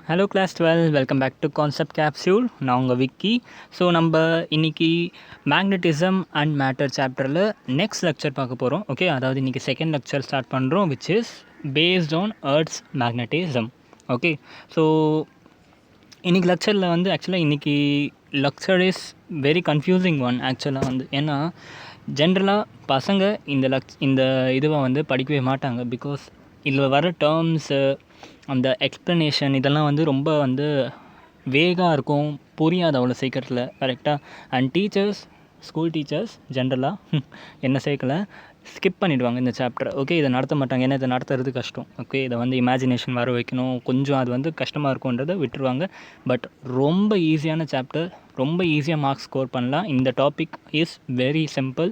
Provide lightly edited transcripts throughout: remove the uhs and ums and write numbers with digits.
Hello class 12 welcome back to concept capsule. நான் உங்கள் Vicky. So நம்ம இன்றைக்கி மேக்னட்டிசம் அண்ட் மேட்டர் சாப்டரில் நெக்ஸ்ட் லெக்சர் பார்க்க போகிறோம். ஓகே, அதாவது இன்றைக்கி செகண்ட் லெக்சர் ஸ்டார்ட் பண்ணுறோம், which is based on earth's magnetism. Okay, so இன்றைக்கி லெக்சரில் வந்து ஆக்சுவலாக இன்றைக்கி lecture is very confusing one. ஆக்சுவலாக வந்து ஏன்னா ஜென்ரலாக பசங்க இந்த இதுவை வந்து படிக்கவே மாட்டாங்க. பிகாஸ் இதில் வர டேர்ம்ஸு, அந்த எக்ஸ்ப்ளனேஷன் இதெல்லாம் வந்து ரொம்ப வந்து வேகாக இருக்கும், புரியாது அவ்வளோ சீக்கிரத்தில், கரெக்டாக. அண்ட் டீச்சர்ஸ், ஸ்கூல் டீச்சர்ஸ் ஜென்ரலாக என்ன சேர்க்கலை, ஸ்கிப் பண்ணிவிடுவாங்க இந்த சாப்டர். ஓகே, இதை நடத்த மாட்டாங்க, ஏன்னா இதை நடத்துறது கஷ்டம். ஓகே, இதை வந்து இமேஜினேஷன் வர வைக்கணும், கொஞ்சம் அது வந்து கஷ்டமாக இருக்கும்ன்றதை விட்டுருவாங்க. பட் ரொம்ப ஈஸியான சாப்டர், ரொம்ப ஈஸியாக மார்க்ஸ் ஸ்கோர் பண்ணலாம். இந்த டாபிக் இஸ் வெரி சிம்பிள்.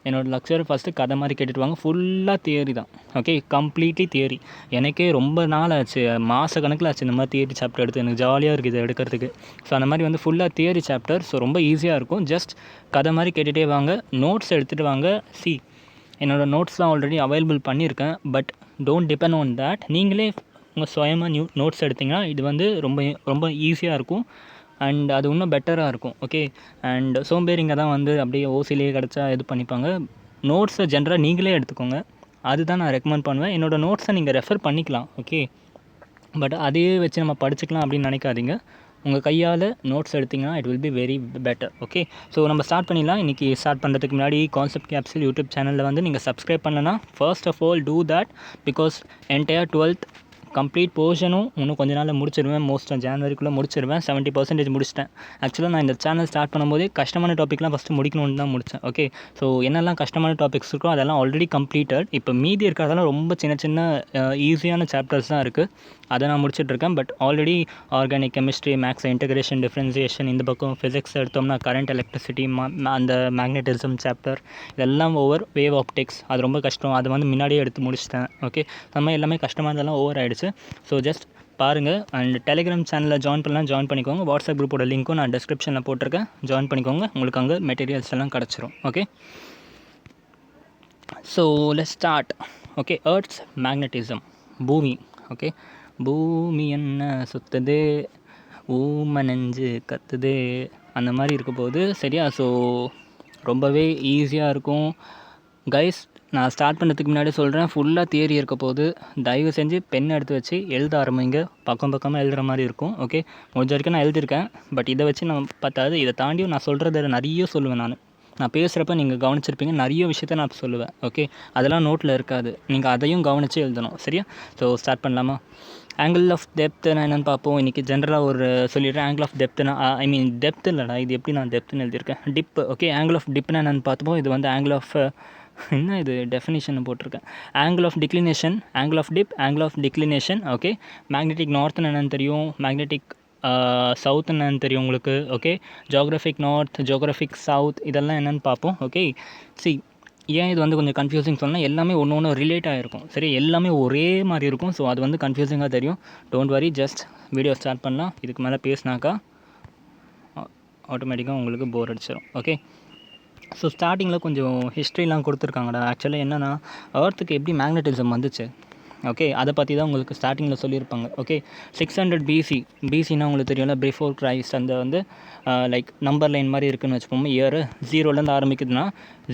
என்னோடய லெக்சர் ஃபஸ்ட்டு கதை மாதிரி கேட்டுட்டுவாங்க, ஃபுல்லாக தியரி தான். Okay, completely theory. எனக்கே ரொம்ப நாள் ஆச்சு, மாத கணக்கில் ஆச்சு இந்த மாதிரி தியரி சாப்டர் எடுத்து. எனக்கு ஜாலியாக இருக்குது இதை எடுக்கிறதுக்கு. ஸோ அந்த மாதிரி வந்து ஃபுல்லாக தியரி சாப்டர். ஸோ ரொம்ப ஈஸியாக இருக்கும். ஜஸ்ட் கதை மாதிரி கேட்டுகிட்டே வாங்க, நோட்ஸ் எடுத்துகிட்டு வாங்க. என்னோடய நோட்ஸ்லாம் ஆல்ரெடி அவைலபிள் பண்ணியிருக்கேன். But don't depend on that. நீங்களே உங்கள் சுயமாக நோட்ஸ் எடுத்திங்கன்னா இது வந்து ரொம்ப ரொம்ப ஈஸியாக இருக்கும். அண்ட் அது இன்னும் பெட்டராக இருக்கும். ஓகே, அண்ட் சோம்பேறிங்க தான் வந்து அப்படியே ஓசிலேயே கிடச்சா இது பண்ணிப்பாங்க. நோட்ஸை ஜென்ரலாக நீங்களே எடுத்துக்கோங்க, அதுதான் நான் ரெக்கமெண்ட் பண்ணுவேன். என்னோடய நோட்ஸை நீங்கள் ரெஃபர் பண்ணிக்கலாம். ஓகே, பட் அதையே வச்சு நம்ம படிச்சுக்கலாம் அப்படின்னு நினைக்காதீங்க. உங்கள் கையால் நோட்ஸ் எடுத்திங்கன்னா it will be very better. Okay, so நம்ம ஸ்டார்ட் பண்ணிடலாம். இன்றைக்கி ஸ்டார்ட் பண்ணுறதுக்கு முன்னாடி கான்செப்ட் கேப்சூல் யூடியூப் சேனலில் வந்து நீங்கள் சப்ஸ்கிரைப் பண்ணலன்னா first of all do that. Because entire 12th complete போர்ஷனும் இன்னும் கொஞ்ச நாளில் முடிச்சிடுவேன். ஜனவரிக்குள்ளே முடிச்சிடுவேன். 70% முடிச்சிட்டேன். ஆக்சுவலாக நான் இந்த சேனல் ஸ்டார்ட் பண்ணும்போதே கஷ்டமான டாப்பிக்லாம் ஃபஸ்ட்டு முடிக்கணும்னு தான் முடித்தேன். ஓகே, ஸோ என்னெல்லாம் கஷ்டமான டாபிக்ஸ் இருக்கோ அதெல்லாம் ஆல்ரெடி கம்ப்ளீட்டட். இப்போ மீதி இருக்கிறதெல்லாம் ரொம்ப சின்ன சின்ன ஈஸியான சாப்டர்ஸ் தான் இருக்குது. அதை நான் முடிச்சிட்ருக்கேன். But already organic chemistry, maths, integration, differentiation, இந்த பக்கம் ஃபிசிக்ஸ் எடுத்தோம்னா கரண்ட், எலக்ட்ரிசிட்டி, அந்த மேக்னட்டிசம் சாப்டர், இதெல்லாம் ஓவர். வேவ் ஆப்டிக்ஸ் அது ரொம்ப கஷ்டம், அது வந்து முன்னாடியே எடுத்து முடிச்சிட்டேன். ஓகே, நம்ம எல்லாமே கஷ்டமாக இருந்தெல்லாம் ஓவர் ஆகிடுச்சு. ஸோ ஜஸ்ட் பாருங்கள். அண்ட் டெலிகிராம் சேனலில் ஜாயின் பண்ணிக்கோங்க. வாட்ஸ்அப் குரூப்போட லிங்க்கும் நான் டிஸ்கிரிப்ஷனில் போட்டிருக்கேன், ஜாயின் பண்ணிக்கோங்க. உங்களுக்கு அங்கே மெட்டீரியல்ஸ் எல்லாம் கிடச்சிரும். Okay, so let's start. Okay, earths magnetism, பூமி. ஓகே, பூமி என்ன சுற்றுது, ஊம நெஞ்சு கத்துது, அந்த மாதிரி இருக்க போகுது. சரியா? ஸோ ரொம்பவே ஈஸியாக இருக்கும் கைஸ். நான் ஸ்டார்ட் பண்ணுறதுக்கு முன்னாடி சொல்கிறேன், ஃபுல்லாக தியரி இருக்க போது. தயவு செஞ்சு பென் எடுத்து வச்சு எழுத ஆரம்பிங்க. பக்கமாக எழுதுகிற மாதிரி இருக்கும். ஓகே, முடிஞ்ச வரைக்கும் நான் எழுதியிருக்கேன். பட் இதை வச்சு நான் பார்த்தாது, இதை தாண்டியும் நான் சொல்கிறத நிறைய சொல்லுவேன். நான் பேசுகிறப்ப நீங்கள் கவனிச்சிருப்பீங்க, நிறைய விஷயத்த நான் சொல்லுவேன். ஓகே, அதெல்லாம் நோட்டில் இருக்காது, நீங்கள் அதையும் கவனித்து எழுதணும். சரியா? ஸோ ஸ்டார்ட் பண்ணலாமா? ஆங்கிள் ஆஃப் டெப்த்துனா என்னென்னு பார்ப்போம். இன்றைக்கி ஜென்ரலாக ஒரு சொல்லிடுறேன். ஆங்கிள் ஆஃப் டெப்த்துனா டெப்த் இல்லைடா, இது எப்படி நான் டெப்த்துன்னு எழுதியிருக்கேன், டிப். ஓகே, ஆங்கிள் ஆஃப் டிப்னா என்னென்னு பார்த்துப்போம். இது வந்து ஆங்கிள் ஆஃப் என்ன இது டெஃபினேஷன் போட்டிருக்கேன். Angle of declination, angle of dip, angle of declination. Okay, magnetic நார்த்னு என்னென்னு தெரியும், மேக்னெட்டிக் சவுத் என்னென்னு தெரியும் உங்களுக்கு. Okay, geographic north, geographic south, இதெல்லாம் என்னென்னு பார்ப்போம். ஓகே, ஏன் இது வந்து கொஞ்சம் கன்ஃபியூசிங் சொன்னால், எல்லாமே ஒன்று ஒன்று ரிலேட் ஆகிருக்கும். சரி, எல்லாமே ஒரே மாதிரி இருக்கும். ஸோ அது வந்து கன்ஃபியூசிங்காக தெரியும். Don't worry, just video start பண்ணலாம். இதுக்கு மேலே பேசினாக்கா ஆட்டோமேட்டிக்காக உங்களுக்கு போர் அடிச்சிடும். ஓகே, ஸோ ஸ்டார்டிங்கில் கொஞ்சம் ஹிஸ்ட்ரிலாம் கொடுத்துருக்காங்கடா. ஆக்சுவலாக என்னென்னா, எர்த்துக்கு எப்படி மேக்னட்டிசம் வந்துச்சு, ஓகே, அதை பற்றி தான் உங்களுக்கு ஸ்டார்டிங்கில் சொல்லியிருப்பாங்க. ஓகே, 600 பிசினா உங்களுக்கு தெரியும்ல, பிஃபோர் கிரைஸ்ட். அந்த வந்து லைக் நம்பர் லைன் மாதிரி இருக்குதுன்னு வச்சுப்போம். இயர் 0லேருந்து ஆரம்பிக்குதுன்னா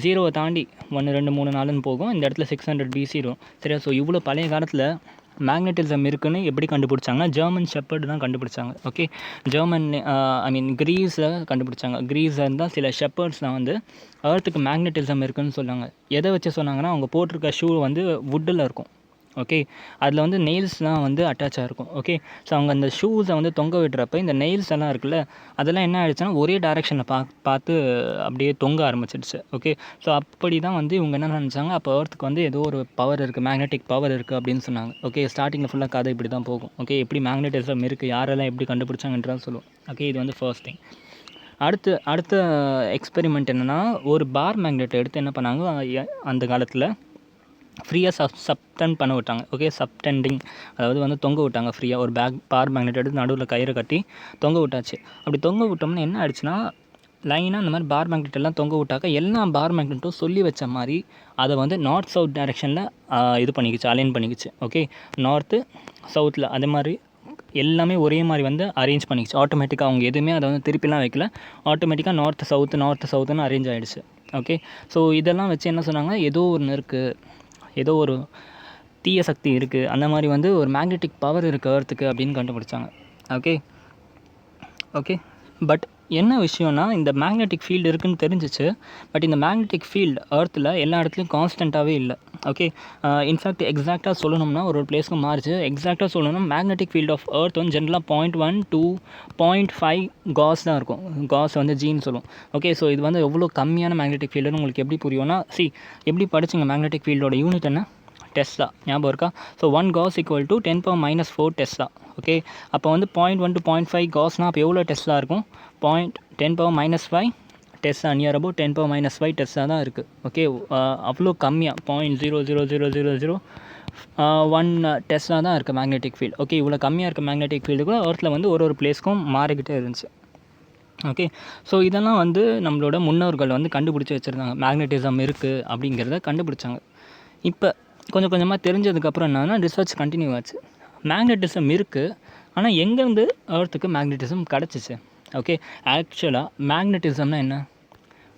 0வை தாண்டி 1 2 3 4ன்னு போகும். இந்த இடத்துல 600 பிசி இருக்கும். சரியா? ஸோ இவ்வளோ பழைய காலத்தில் மேக்னட்டிசம் இருக்குன்னு எப்படி கண்டுபிடிச்சாங்கன்னா, ஜெர்மன் ஷெப்பர்டு தான் கண்டுபிடிச்சாங்க. ஓகே, கிரீஸில் கண்டுபிடிச்சாங்க. கிரீஸில் இருந்தால் சில ஷெப்பர்ட்ஸ் தான் வந்து எர்த்துக்கு மேக்னட்டிசம் இருக்குதுன்னு சொன்னாங்க. எதை வச்சு சொன்னாங்கன்னா, அவங்க போட்டிருக்க ஷூ வந்து வுட்டில் இருக்கும். ஓகே, அதில் வந்து நெயில்ஸ்லாம் வந்து அட்டாச் ஆகிருக்கும். ஓகே, ஸோ அவங்க அந்த ஷூஸை வந்து தொங்க விடுறப்ப இந்த நெயில்ஸ் எல்லாம் இருக்குல்ல, அதெல்லாம் என்ன ஆகிடுச்சுன்னா ஒரே டைரெக்ஷனில் பார்த்து அப்படியே தொங்க ஆரம்பிச்சிடுச்சு. ஓகே, ஸோ அப்படி தான் வந்து இவங்க என்ன நினச்சாங்க, அப்போ எர்த்துக்கு வந்து ஏதோ ஒரு பவர் இருக்குது, மேக்னெட்டிக் பவர் இருக்குது அப்படின்னு சொன்னாங்க. ஓகே, ஸ்டார்டிங்கில் ஃபுல்லாக கதை இப்படி தான் போகும். ஓகே, எப்படி மேக்னட்டிசம் இருக்குது, யாரெல்லாம் எப்படி கண்டுபிடிச்சாங்கன்றதான் சொல்லுவோம். ஓகே, இது வந்து ஃபர்ஸ்ட் திங். அடுத்த எக்ஸ்பெரிமெண்ட் என்னென்னா, ஒரு பார் மேக்னெட்டை எடுத்து என்ன பண்ணாங்க, அந்த காலத்தில் ஃப்ரீயாக சப்டன் பண்ண விட்டாங்க. ஓகே, சப்டெண்டிங், அதாவது வந்து தொங்க விட்டாங்க ஃப்ரீயாக. ஒரு பார் மேக்னெட் எடுத்து நடுவில் கயிறு கட்டி தொங்க விட்டாச்சு. அப்படி தொங்க விட்டோம்னா என்ன ஆயிடுச்சுன்னா, லைனாக இந்த மாதிரி பார் மேக்னெட் எல்லாம் தொங்க விட்டாக்க எல்லா பார் மேக்னெட்டும் சொல்லி வச்ச மாதிரி அதை வந்து நார்த் சவுத் டைரெக்ஷனில் இது பண்ணிக்கிச்சு, அலைன் பண்ணிக்கிச்சு. ஓகே, நார்த்து சவுத்தில் அதே மாதிரி எல்லாமே ஒரே மாதிரி வந்து அரேஞ்ச் பண்ணிக்கிச்சு ஆட்டோமேட்டிக்காக. அவங்க எதுவுமே அதை வந்து திருப்பிலாம் வைக்கல, ஆட்டோமேட்டிக்காக நார்த்து சவுத்துன்னு அரேஞ்ச் ஆகிடுச்சு. ஓகே, ஸோ இதெல்லாம் வச்சு என்ன சொன்னாங்க, ஏதோ ஒன்று இருக்குது, ஏதோ ஒரு தீய சக்தி இருக்குது, அந்த மாதிரி வந்து ஒரு மேக்னெட்டிக் பவர் இருக்குது எர்த்துக்கு அப்படின்னு கண்டுபிடிச்சாங்க. ஓகே ஓகே பட் என்ன விஷயம்னா, இந்த மேக்னெட்டிக் ஃபீல்டு இருக்குதுன்னு தெரிஞ்சிச்சு. பட் இந்த மேக்னெட்டிக் ஃபீல்டு எர்த்தில் எல்லா இடத்துலையும் கான்ஸ்டண்ட்டாகவே இல்லை. ஓகே, இன்ஃபேக்ட் எக்ஸாக்டாக சொல்லணும்னா ஒரு பிளேஸ்க்கு மாறிச்சு. எக்ஸாக்டாக சொல்லணும்னா மேக்னெட்டிக் ஃபீல்டு ஆஃப் எர்த் வந்து ஜென்ரலாக 0.1 to 0.5 காஸ் தான் இருக்கும். காஸ் வந்து ஜீன்னு சொல்லுவோம். ஓகே, ஸோ இது வந்து எவ்வளோ கம்மியான மேக்னெட்டிக் ஃபீல்டுன்னு உங்களுக்கு எப்படி புரியும்னா, எப்படி படிச்சுங்க, மேக்னெட்டிக் ஃபீல்டோட யூனிட் என்ன, டெஸ்லா, ஞாபகம் இருக்கா? So 1 gauss equal to 10⁻⁻4 tesla. Okay, அப்போ வந்து 0.1 to 0.5 காஸ்னால் அப்போ எவ்வளோ டெஸ்லா இருக்கும்? 10⁻⁵ டெஸ்லா, நியர் அபவுட் 10⁻⁵ டெஸ்லா தான் இருக்குது. ஓகே, அவ்வளோ கம்மியாக 0.00001 டெஸ்லா தான் இருக்குது மேக்னெட்டிக் ஃபீல்டு. ஓகே, இவ்வளோ கம்மியாக இருக்க மேக்னெட்டிக் ஃபீல்டு கூட எர்த்தில் வந்து ஒரு பிளேஸ்க்கும் மாறிக்கிட்டே இருந்துச்சு. ஓகே, ஸோ இதெல்லாம் வந்து நம்மளோட முன்னோர்கள் வந்து கண்டுபிடிச்சி வச்சுருந்தாங்க, மேக்னெட்டிசம் இருக்குது அப்படிங்கிறத கண்டுபிடிச்சாங்க. இப்போ கொஞ்சம் கொஞ்சமாக தெரிஞ்சதுக்கப்புறம் என்னன்னா ரிசர்ச் கண்டினியூ ஆச்சு. மேக்னெட்டிசம் இருக்குது, ஆனால் எங்கேருந்து எர்த்துக்கு மேக்னெட்டிசம் கிடச்சிச்சு? ஓகே, ஆக்சுவலாக மேக்னெட்டிசம்னா என்ன?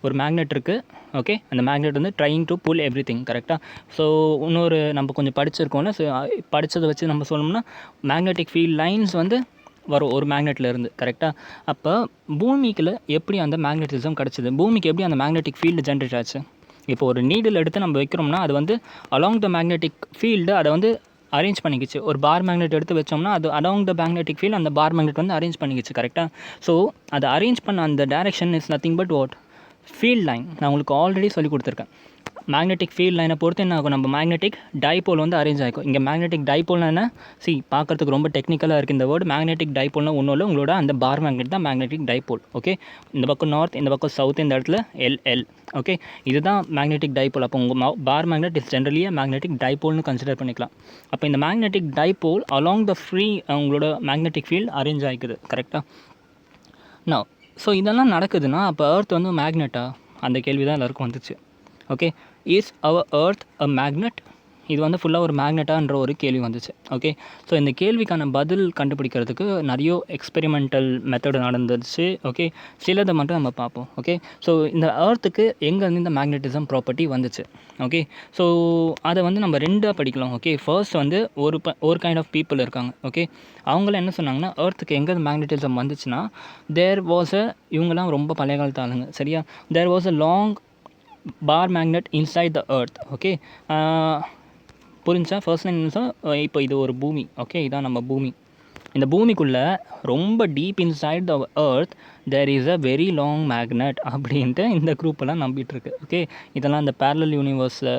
ஒரு மேக்னெட் இருக்குது. ஓகே, அந்த மேக்னெட் வந்து trying to pull everything, கரெக்டாக? ஸோ இன்னொரு நம்ம கொஞ்சம் படிச்சிருக்கோம்ல, ஸோ படித்ததை வச்சு நம்ம சொல்லணும்னா மேக்னெட்டிக் ஃபீல்ட் லைன்ஸ் வந்து வரும் ஒரு மேக்னெட்லேருந்து, கரெக்டாக? அப்போ பூமிக்குள்ள எப்படி அந்த மேக்னெட்டிசம் கிடச்சிது? பூமிக்கு எப்படி அந்த மேக்னெட்டிக் ஃபீல்டு ஜென்ரேட் ஆச்சு? இப்போ ஒரு நீடில் எடுத்து நம்ம வைக்கிறோம்னா அது வந்து அலாங் த மேக்னெட்டிக் ஃபீல்டு அதை வந்து அரேஞ்ச் பண்ணிக்கிச்சு. ஒரு பார் மேக்னெட் எடுத்து வச்சோம்னா அது அலாங் த மேக்னெட்டிக் ஃபீல்டு அந்த பார் மேக்னெட் வந்து அரேஞ்ச் பண்ணிக்கிச்சு, கரெக்டாக? ஸோ அதை அரேஞ்ச் பண்ண அந்த direction is nothing but what? Field line. நான் உங்களுக்கு ஆல்ரெடி சொல்லி கொடுத்துருக்கேன். மேக்னெட்டிக் ஃபீல்ட் லைனை பொறுத்து என்ன ஆகும், நம்ம மேக்னெட்டிக் டைபோல் வந்து அரேஞ்ச் ஆகிக்கும். இங்கே மேக்னெட்டிக் டைபோல்னா என்ன? பார்க்குறதுக்கு ரொம்ப டெக்னிக்கலாக இருக்குது இந்த வேர்டு. மேக்னெட்டிக் டைபோல்னா ஒன்றும் இல்லை, உங்களோட அந்த பார் மேக்னெட் தான் மேக்னெட்டிக் டைபோல். ஓகே, இந்த பக்கம் நார்த், இந்த பக்கம் சவுத், இந்த இடத்துல எல். ஓகே, இதுதான் மேக்னெட்டிக் டைபோல். அப்போ உங்கள் பார் மேக்னெட் இஸ் ஜென்ரலியாக மேக்னெட்டிக் டைபோல்னு கன்சிடர் பண்ணிக்கலாம். அப்போ இந்த magnetic dipole along the free உங்களோட மேக்னெட்டிக் ஃபீல்டு அரேஞ்ச் ஆகிக்குது, கரெக்டாக? நான் ஸோ இதெல்லாம் நடக்குதுன்னா அப்போ எர்த் வந்து மேக்னெட்டா? அந்த கேள்வி தான் எல்லாருக்கும் வந்துச்சு. Okay, is our earth a magnet? இது வந்து ஃபுல்லாக ஒரு மேக்னெட்டான்ற ஒரு கேள்வி வந்துச்சு. ஓகே, ஸோ இந்த கேள்விக்கான பதில் கண்டுபிடிக்கிறதுக்கு நிறைய எக்ஸ்பெரிமெண்டல் மெத்தடு நடந்துச்சு. ஓகே, சிலதை மட்டும் நம்ம பார்ப்போம். ஓகே, ஸோ இந்த எர்த்துக்கு எங்கேருந்து இந்த மேக்னெட்டிசம் ப்ராப்பர்ட்டி வந்துச்சு? ஓகே, ஸோ அதை வந்து நம்ம ரெண்டாக படிக்கலாம். ஓகே, ஃபர்ஸ்ட் வந்து ஒரு கைண்ட் ஆஃப் பீப்புள் இருக்காங்க. ஓகே, அவங்களாம் என்ன சொன்னாங்கன்னா, எர்த்துக்கு எங்கே மேக்னெட்டிசம் வந்துச்சுன்னா, இவங்கெல்லாம் ரொம்ப பழைய காலத்து ஆளுங்க, சரியா? There was a long bar magnet inside the earth. Okay, புரிஞ்சா? ஃபர்ஸ்ட் நிமிஷம் இப்போ இது ஒரு பூமி. ஓகே, இதான் நம்ம பூமி. இந்த பூமிக்குள்ளே ரொம்ப deep inside the earth there is a very long magnet அப்படின்ட்டு இந்த குரூப்பெல்லாம் நம்பிட்டுருக்கு. ஓகே, இதெல்லாம் இந்த பேரலல் யூனிவர்ஸில்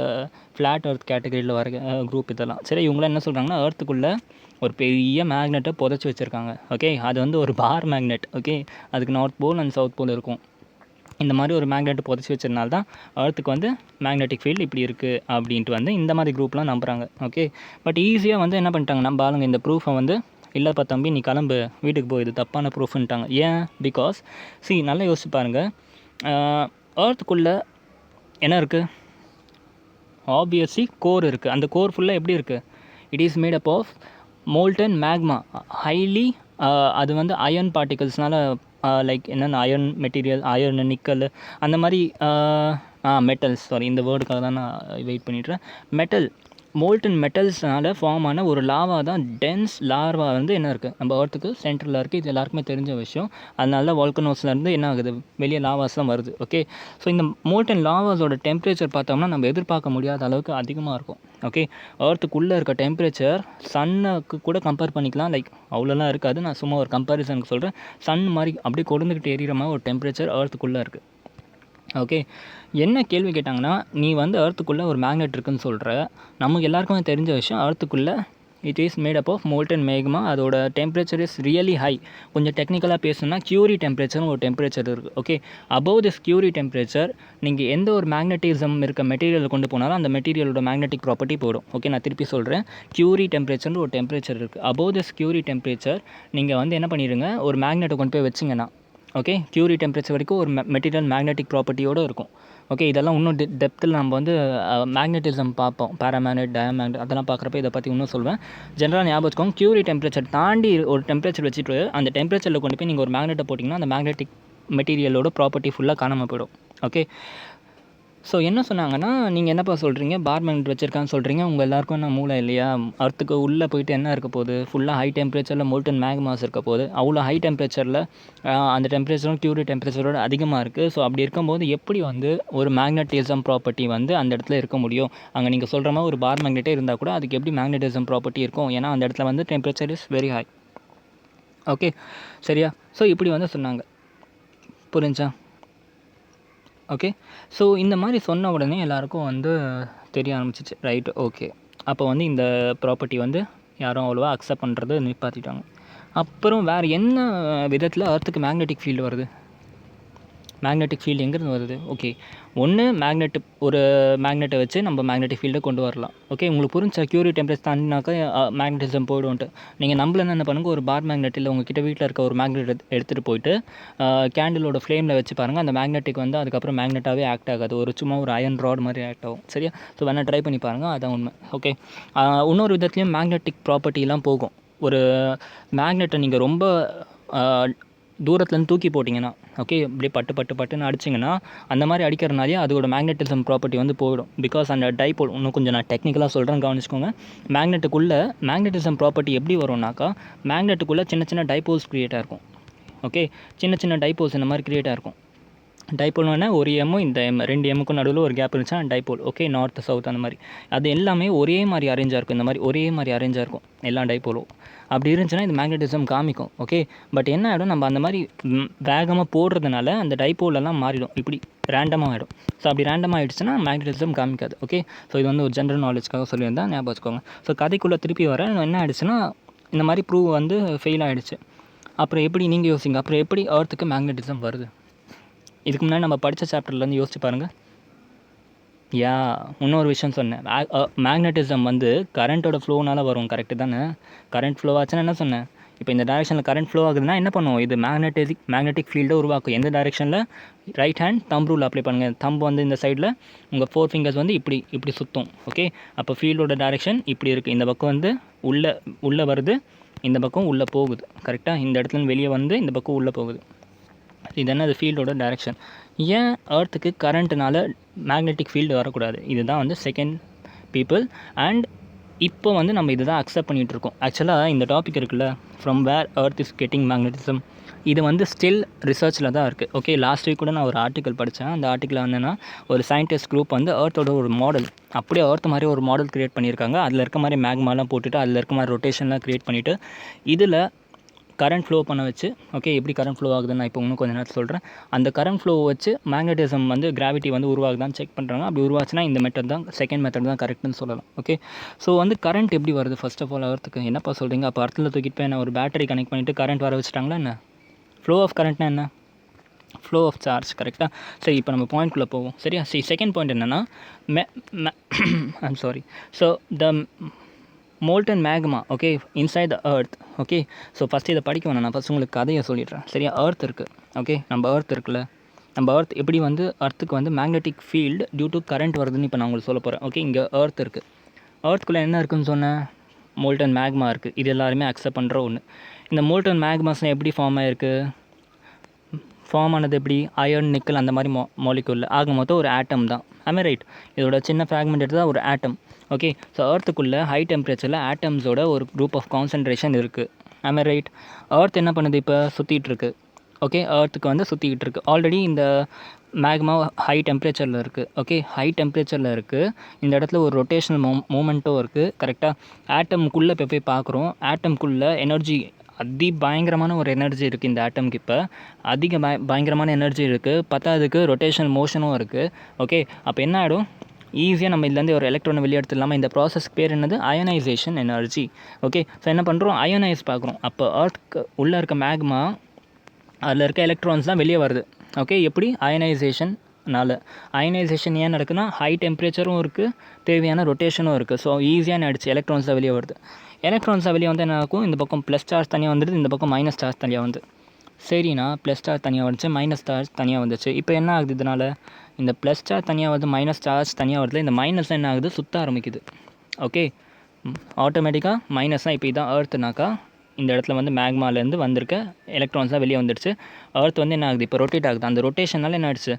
ஃப்ளாட் எர்த் கேட்டகரியில் வர குரூப் இதெல்லாம். சரி, இவங்களாம் என்ன சொல்கிறாங்கன்னா, எர்த்துக்குள்ளே ஒரு பெரிய மேக்னெட்டை புதைச்சி வச்சுருக்காங்க. ஓகே, அது வந்து ஒரு பார் மேக்னெட். ஓகே, அதுக்கு north pole and south pole இருக்கும். இந்த மாதிரி ஒரு மேக்னெட் புதைச்சி வச்சதுனால தான் எர்த்துக்கு வந்து மேக்னெட்டிக் ஃபீல்டு இப்படி இருக்குது அப்படின்ட்டு வந்து இந்த மாதிரி குரூப்லாம் நம்புகிறாங்க. ஓகே, பட் ஈஸியாக வந்து என்ன பண்ணிட்டாங்க நம்ம ஆளுங்க, இந்த ப்ரூஃபை வந்து இல்லைப்பா தம்பி நீ கிளம்பு வீட்டுக்கு போய், இது தப்பான ப்ரூஃப்ன்ட்டாங்க. ஏன்? பிகாஸ் நல்லா யோசிச்சு பாருங்கள், எர்த்துக்குள்ளே என்ன இருக்குது? ஆப்வியஸ்லி கோர் இருக்குது. அந்த கோர் ஃபுல்லாக எப்படி இருக்குது? It is made up of molten magma, highly அது வந்து அயர்ன் பார்ட்டிகல்ஸ்னால, லைக் என்னென்ன அயர்ன் மெட்டீரியல், அயர்னு, நிக்கல், அந்த மாதிரி மெட்டல்ஸ், இந்த வேர்டுக்காக தான் நான் வெயிட் பண்ணிட்டுறேன். மெட்டல், மோல்டன் மெட்டல்ஸ்னால் ஃபார்ம் ஆன ஒரு லாவா தான் டென்ஸ் லார்வா வந்து என்ன இருக்குது நம்ம எர்த்துக்கு சென்டரில் இருக்குது. இது எல்லாருக்குமே தெரிஞ்ச விஷயம். அதனால தான் வால்கனோஸ்லேருந்து என்ன ஆகுது, வெளியே லாவாஸ்லாம் வருது. ஓகே, ஸோ இந்த மோல்டன் லாவாஸோட டெம்பரேச்சர் பார்த்தோம்னா நம்ம எதிர்பார்க்க முடியாத அளவுக்கு அதிகமாக இருக்கும். ஓகே, எர்த்துக்குள்ளே இருக்க டெம்பரேச்சர் சன்னுக்கு கூட கம்பேர் பண்ணிக்கலாம். லைக் அவ்வளோலாம் இருக்காது, நான் சும்மா ஒரு கம்பேரிசனுக்கு சொல்கிறேன். சன் மாதிரி அப்படியே கொடுந்துக்கிட்டு எரியிற மாதிரி ஒரு டெம்பரேச்சர் எர்த்துக்குள்ளே இருக்குது. ஓகே, என்ன கேள்வி கேட்டாங்கன்னா, நீ வந்து எர்த்துக்குள்ளே ஒரு மேக்னெட் இருக்குதுன்னு சொல்கிற, நமக்கு எல்லாருக்குமே தெரிஞ்ச விஷயம், எர்த்துக்குள்ளே it is made up of molten magma, அதோட டெம்பரேச்சர் இஸ் ரியலி ஹை. கொஞ்சம் டெக்னிக்கலாக பேசணும்னா கியூரி டெம்பரேச்சர்னு ஒரு டெம்பரேச்சர் இருக்குது. Okay, above this Curie temperature நீங்கள் எந்த ஒரு மேக்னட்டிசம் இருக்க மெட்டீரியலை கொண்டு போனாலும் அந்த மெட்டீரியலோட மேக்னெட்டிக் ப்ராப்பர்ட்டி போயிடும். ஓகே, நான் திருப்பி சொல்கிறேன், கியூரி டெம்பரேச்சர்னு ஒரு டெம்பரேச்சர் இருக்குது. அபவ் திஸ் கியூரி டெம்பரேச்சர் நீங்கள் வந்து என்ன பண்ணிடுங்க, ஒரு மேக்னெட்டை கொண்டு போய் வச்சிங்கன்னா, ஓகே, கியூரி டெம்பரேச்சர் வரைக்கும் ஒரு மெட்டீரியல் மேக்னெட்டிக் ப்ராப்பர்ட்டியோடு இருக்கும். ஓகே, இதெல்லாம் இன்னும் டெப்த்தில் நம்ம வந்து மேக்னட்டிசம் பார்ப்போம், பேராமேக்னெட், டயமேக்னெட் அதெல்லாம் பார்க்குறப்ப இதை பற்றி இன்னும் சொல்வேன். ஜென்ரலாக ஞாபகம் வச்சுக்கோங்க, கியூரி டெம்பரேச்சர் தாண்டி ஒரு டெம்பரேச்சர் வச்சுட்டு அந்த டெம்பரேச்சரில் கொண்டு போய் நீங்கள் ஒரு மேக்னெட்டை போட்டிங்கன்னா அந்த மேக்னெட்டிக் மெட்டீரியலோட ப்ராப்பர்ட்டி ஃபுல்லாக காணாமல் போயிடும். ஓகே, ஸோ என்ன சொன்னாங்கன்னா, நீங்கள் என்னப்பா சொல்கிறீங்க, பார் மேக்னெட் வச்சுருக்கான்னு சொல்கிறீங்க, உங்கள் எல்லாருக்கும் என்ன மூளை இல்லையா? அர்த்துக்கு உள்ளே போயிட்டு என்ன இருக்க போகுது, ஃபுல்லாக ஹை டெம்பரேச்சரில் மோல்டன் மேக்மாஸ் இருக்க போகுது. அவ்வளோ ஹை டெம்பரேச்சரில் அந்த டெம்பரேச்சரும் கியூரி டெம்பரேச்சரோட அதிகமாக இருக்குது. ஸோ அப்படி இருக்கும்போது எப்படி வந்து ஒரு மேக்னட்டிசம் ப்ராப்பர்ட்டி வந்து அந்த இடத்துல இருக்க முடியும்? அங்கே நீங்கள் சொல்கிற மாதிரி ஒரு பார் மேக்னெட்டே இருந்தால் கூட அதுக்கு எப்படி மேக்னட்டிசம் ப்ராப்பர்ட்டி இருக்கும்? ஏன்னா அந்த இடத்துல வந்து temperature is very high. Okay, சரியா? ஸோ இப்படி வந்து சொன்னாங்க, புரிஞ்சா? ஓகே, ஸோ இந்த மாதிரி சொன்ன உடனே எல்லாருக்கும் வந்து தெரிய ஆரம்பிச்சிச்சு, ரைட், ஓகே. அப்போ வந்து இந்த ப்ராப்பர்ட்டி வந்து யாரும் அவ்வளோவா அக்செப்ட் பண்ணுறது நிப்பாற்றிட்டாங்க. அப்புறம் வேறு என்ன விதத்தில் அர்த்துக்கு மேக்னெட்டிக் ஃபீல்டு வருது? மேக்னெட்டிக் ஃபீல்டு எங்கேருந்து வருது? ஓகே, ஒன்று ஒரு மேக்னெட்டை வச்சு நம்ம மேக்னெட்டிக் ஃபீல்டை கொண்டு வரலாம். ஓகே, உங்களுக்கு புரிஞ்சா? கியூரி டெம்பரேச்சர் தாண்டினாக்கா மேக்னெட்டிசம் போய்டும்ட்டு. நீங்கள் நம்பலன்னு என்ன பண்ணுங்கள், ஒரு பார் மேக்னெட் இல்லை உங்ககிட்ட வீட்டில் இருக்க ஒரு மேக்னெட் எடுத்துகிட்டு போயிட்டு கேண்டிலோட ஃப்ளேமில் வச்சு பாருங்கள், அந்த மேக்னெட்டிக் வந்து அதுக்கப்புறம் மேக்னெட்டாகவே ஆக்ட் ஆகாது, சும்மா ஒரு அயன் ராட் மாதிரி ஆக்ட் ஆகும். சரியா? ஸோ வேணால் ட்ரை பண்ணி பாருங்கள், அதான் உண்மை. ஓகே, இன்னொரு விதத்துலேயும் மேக்னெட்டிக் ப்ராப்பர்ட்டிலாம் போகும். ஒரு மேக்னெட்டை நீங்கள் ரொம்ப தூரத்துலேருந்து தூக்கி போட்டிங்கன்னா, ஓகே, இப்படியே பட்டுன்னு அடிச்சிங்கன்னா அந்த மாதிரி அடிக்கிறனாலே அதோட மேக்னெட்டிசம் ப்ராப்பர்ட்டி வந்து போயிடும். பிகாஸ் அந்த டைபோல், இன்னும் கொஞ்சம் நான் டெக்னிக்கலாக சொல்கிறேன், கவனிச்சுக்கோங்க. மேக்னெட்டுக்குள்ளே மேக்னெட்டிசம் ப்ராப்பர்ட்டி எப்படி வரும்னாக்கா, மேக்னெட்டுக்குள்ளே சின்ன டைபோல்ஸ் க்ரியேட்டாக இருக்கும். ஓகே, சின்ன டைபோல்ஸ் இந்த மாதிரி க்ரியேட்டாக இருக்கும். டைபோல்னா ஒரு எம்மும் இந்த எம் 2 எம்முக்கும் நடுவில் ஒரு கேப் இருந்துச்சுன்னா டைபோல். ஓகே, நார்த் சவுத் அந்த மாதிரி அது எல்லாமே ஒரே மாதிரி அரேஞ்சாக இருக்கும். இந்த மாதிரி ஒரே மாதிரி அரேஞ்சாக இருக்கும் எல்லா டைபோலும். அப்படி இருந்துச்சுன்னா இது மேக்னெட்டிசம் காமிக்கும். ஓகே, பட் என்ன ஆகிடும், நம்ம அந்த மாதிரி வேகமாக போடுறதுனால அந்த டைபோலெல்லாம் மாறிடும், இப்படி ரேண்டமாக ஆகிடும். ஸோ அப்படி ரேண்டமாக ஆகிடுச்சுன்னா மேக்னெட்டிசம் காமிக்காது. ஓகே, ஸோ இது வந்து ஒரு ஜென்ரல் நாலேஜ்க்காக சொல்லியிருந்தேன், ஞாபகம் வச்சுக்கோங்க. ஸோ கதைக்குள்ளே திருப்பி வர என்ன ஆகிடுச்சுன்னா, இந்த மாதிரி ப்ரூவ் வந்து ஃபெயில் ஆகிடுச்சு. அப்புறம் எப்படி, நீங்கள் யோசிங்க, அப்புறம் எப்படி அர்த்துக்கு மேக்னெட்டிசம் வருது? இதுக்கு முன்னாடி நம்ம படித்த சாப்டர்லேருந்து யோசிச்சு பாருங்கள். இன்னொரு விஷயம் சொன்னேன், மேக்னெட்டிசம் வந்து கரண்ட்டோட ஃப்ளோனால் வரும், கரெக்டு தானே? கரண்ட் ஃப்ளோ ஆச்சுன்னா என்ன சொன்னேன், இப்போ இந்த டைரெக்ஷனில் கரண்ட் ஃப்ளோ ஆகுதுன்னா என்ன பண்ணுவோம், இது மேக்னெட்டிக் ஃபீல்டை உருவாக்கும். எந்த டைரெக்ஷனில்? Right hand thumb rule apply பண்ணுங்கள். தம்ப் வந்து இந்த சைடில், உங்கள் 4 ஃபிங்கர்ஸ் வந்து இப்படி சுற்றும். ஓகே, அப்போ ஃபீல்டோட டைரெக்ஷன் இப்படி இருக்குது. இந்த பக்கம் வந்து உள்ளே வருது, இந்த பக்கம் உள்ளே போகுது. கரெக்டாக? இந்த இடத்துல வெளியே வந்து இந்த பக்கம் உள்ளே போகுது. இது என்ன, அது ஃபீல்டோட டைரெக்ஷன். ஏன் அர்த்துக்கு கரண்ட்னால மேக்னெட்டிக் ஃபீல்டு வரக்கூடாது? இதுதான் வந்து செகண்ட் பீப்புள். அண்ட் இப்போ வந்து நம்ம இதை தான் அக்செப்ட் பண்ணிகிட்ருக்கோம். ஆக்சுவலாக இந்த டாபிக் இருக்குல்ல, ஃப்ரம் வேர் அர்த் இஸ் கெட்டிங் மேக்னெட்டிசம், இது வந்து ஸ்டில் ரிசர்ச்சில் தான் இருக்குது. ஓகே, லாஸ்ட் வீக் கூட நான் ஒரு ஆர்டிக்கல் படித்தேன். அந்த ஆர்டிக்கலில் வந்தேன்னா ஒரு சயின்டிஸ்ட் குரூப் வந்து அர்த்தோட ஒரு மாடல், அப்படியே அர்த் மாதிரி ஒரு மாடல் க்ரியேட் பண்ணியிருக்காங்க. அதில் இருக்க மாதிரி மேக்மாலாம் போட்டுட்டு, அதில் இருக்க மாதிரி ரொட்டேஷன்லாம் க்ரியேட் பண்ணிவிட்டு, இதில் கரண்ட் ஃப்ளோ பண்ண வச்சு, ஓகே, எப்படி கரண்ட் ஃப்ளோ ஆகுதுன்னு நான் இப்போ இன்னும் கொஞ்சம் நேரத்தில் சொல்கிறேன். அந்த கரண்ட் ஃப்ளோ வச்சு மேக்னெட்டிசம் வந்து கிராவிட்டி வந்து உருவாகுதான்னு செக் பண்ணுறாங்க. அப்படி உருவாச்சுன்னா இந்த மெத்தட் தான், செகண்ட் மெத்தட் தான் கரெக்ட்னு சொல்லலாம். ஓகே, ஸோ வந்து கரண்ட் எப்படி வருது? ஃபர்ஸ்ட் ஆஃப் ஆல் அர்த்துக்கு என்னப்பா சொல்கிறீங்க, அப்போ அர்த்தில் தூக்கிட்டு போய் என்ன ஒரு பேட்டரி கனெக்ட் பண்ணிவிட்டு கரண்ட் வர வச்சுட்டாங்களா என்ன? ஃப்ளோ ஆஃப் கரண்ட்னா என்ன? ஃப்ளோ ஆஃப் சார்ஜ், கரெக்டாக? சரி, இப்போ நம்ம பாயிண்ட்குள்ளே போவோம். சரியா? சரி, செகண்ட் பாயிண்ட் என்னென்னா, I'm sorry, so the molten magma, okay, inside the earth. Okay, so first இதை படிக்க வேணாம், நான் ஃபஸ்ட் உங்களுக்கு கதையை சொல்லிடுறேன். சரியா? எர்த் இருக்குது. ஓகே, நம்ம எர்த் இருக்குல்ல, நம்ம எர்த் எப்படி வந்து எர்த்துக்கு வந்து magnetic field due to current வருதுன்னு இப்போ நான் உங்களுக்கு சொல்ல போகிறேன். ஓகே, இங்கே எர்த் இருக்குது. எர்த்துக்குள்ளே என்ன இருக்குதுன்னு சொன்னேன், மோல்டன் மேக்மா இருக்குது. இது எல்லாருமே அக்செப்ட் பண்ணுற ஒன்று. இந்த மோல்டன் மேக்மாஸ்லாம் எப்படி ஃபார்ம் ஆகிருக்கு? ஃபார்ம் ஆனது எப்படி? அயர்ன், நிக்கல் அந்த மாதிரி மாலிக்யூல். ஆக மொத்தம் ஒரு ஆட்டம் தான். ஆமே ரைட்? இதோட சின்ன ஃப்ராக்மெண்ட் எடுத்து தான் ஒரு ஆட்டம். ஓகே, ஸோ எர்த்துக்குள்ளே ஹை டெம்பரேச்சரில் ஆட்டம்ஸோட ஒரு குரூப் ஆஃப் கான்சன்ட்ரேஷன் இருக்குது. ஆமே ரைட்? எர்த் என்ன பண்ணுது, இப்போ சுற்றிட்டு இருக்கு. ஓகே, எர்த்துக்கு வந்து சுற்றிக்கிட்டு இருக்குது. ஆல்ரெடி இந்த மேக்மா ஹை டெம்பரேச்சரில் இருக்குது. ஓகே, ஹை டெம்பரேச்சரில் இருக்குது. இந்த இடத்துல ஒரு ரொட்டேஷனல் மூமெண்ட்டும் இருக்குது. கரெக்டாக? ஆட்டம்குள்ளே இப்போ போய் பார்க்குறோம். ஆட்டம்குள்ளே எனர்ஜி பயங்கரமான ஒரு எனர்ஜி இருக்குது இந்த ஆட்டம்க்கு. இப்போ பயங்கரமான எனர்ஜி இருக்குது. பத்தாவதுக்கு ரொட்டேஷனல் மோஷனும் இருக்குது. ஓகே, அப்போ என்ன ஆகிடும், ஈஸியாக நம்ம இதுலேருந்து ஒரு எலக்ட்ரானை வெளியே எடுத்துடலாமல். இந்த ப்ராசஸ்க்கு பேர் என்னது? Ionisation energy. ஓகே, ஸோ என்ன பண்ணுறோம், அயனைஸ் பார்க்குறோம். அப்போ எர்த்துக்கு உள்ளே இருக்க மேக்மா, அதில் இருக்க எலக்ட்ரான்ஸ் தான் வெளியே வருது. ஓகே, எப்படி? அயனைசேஷன்னால. அயனைசேஷன் ஏன் நடக்குதுன்னா, ஹை டெம்பரேச்சரும் இருக்குது, தேவையான ரொட்டேஷனும் இருக்குது. ஸோ ஈஸியாக ஆகிடுச்சு, எலக்ட்ரான்ஸ் தான் வெளியே வருது. எலக்ட்ரான்ஸாக வெளியே வந்து என்ன ஆகும், இந்த பக்கம் ப்ளஸ் சார்ஜ் தனியாக வந்துடுது, இந்த பக்கம் மைனஸ் சார்ஜ் தனியாக வந்து. சரிண்ணா, ப்ளஸ் சார்ஜ் தனியாக வந்துச்சு, மைனஸ் சார்ஜ் தனியாக வந்துச்சு. இப்போ என்ன ஆகுது இதனால்? இந்த ப்ளஸ் சார்ஜ் தனியாக வருது, மைனஸ் சார்ஜ் தனியாக வருது. இந்த மைனஸ் என்ன ஆகுது, சுற்ற ஆரம்பிக்குது. ஓகே, ஆட்டோமேட்டிக்காக மைனஸாக இப்போ இதான் எர்த்துனாக்கா இந்த இடத்துல வந்து மேக்மாலேருந்து வந்திருக்க எலக்ட்ரான்ஸாக வெளியே வந்துடுச்சு. எர்த் வந்து என்ன ஆகுது, இப்போ ரொட்டேட் ஆகுது. அந்த ரொட்டேஷனால் என்ன ஆகிடுச்சு,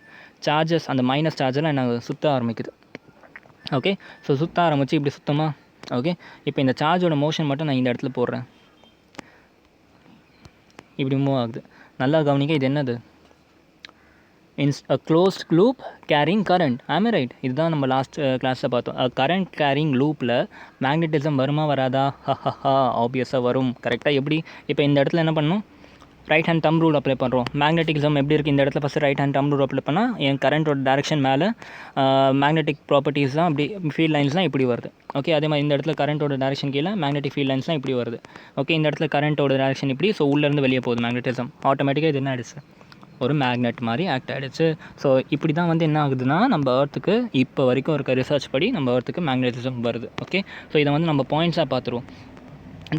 சார்ஜஸ் அந்த மைனஸ் சார்ஜெல்லாம் என்ன ஆகுது, சுற்ற ஆரம்பிக்குது. ஓகே, ஸோ சுற்ற ஆரம்பிச்சு இப்படி சுத்தமா. ஓகே, இப்போ இந்த சார்ஜோட மோஷன் மட்டும் நான் இந்த இடத்துல போடுறேன். இப்படி மூவ் ஆகுது. நல்லா கவனிக்க, இது என்னது, a closed loop carrying current. am I right? இதுதான் நம்ம லாஸ்ட் கிளாஸில் பார்த்தோம். கரண்ட் கேரிங் லூப்பில் மேக்னட்டிசம் வருமா வராதா? ஆப்வியஸாக வரும். கரெக்டாக எப்படி, இப்போ இந்த இடத்துல என்ன பண்ணணும், right hand thumb rule apply பண்ணுறோம். மேக்னெட்டிசம் எப்படி இருக்குது, இந்த இடத்துல first right hand thumb rule apply பண்ணால் என் கரண்ட்டோட டேரெக்ஷன் மேலே மேக்னெட்டிக் ப்ராப்பர்ட்டிஸ் தான் அப்படி ஃபீல்ட் லைன்ஸ்லாம் இப்படி வருது. ஓகே, அதே மாதிரி இந்த இடத்துல கரண்ட்டோட டேரெக்ஷன் கீழே மேக்னெட்டிக் ஃபீல்ட் லைன்ஸ்லாம் இப்படி வருது. ஓகே, இந்த இடத்துல கரண்ட்டோட டேரெக்ஷன் இப்படி, ஸோ உள்ளேருந்து வெளியே போகுது மேக்னெட்டிசம். ஆட்டோமேட்டிக்காக இது என்ன ஆகிடுச்சு, ஒரு மேக்னெட் மாதிரி ஆக்ட் ஆகிடுச்சு. ஸோ இப்படி தான் வந்து என்ன ஆகுதுன்னா நம்ம எர்த்துக்கு இப்போ வரைக்கும் இருக்க ரிசர்ச் படி நம்ம எர்த்துக்கு மேக்னெட்டிசம் வருது. ஓகே, ஸோ இதை வந்து நம்ம பாயிண்ட்ஸாக பார்த்துருவோம்.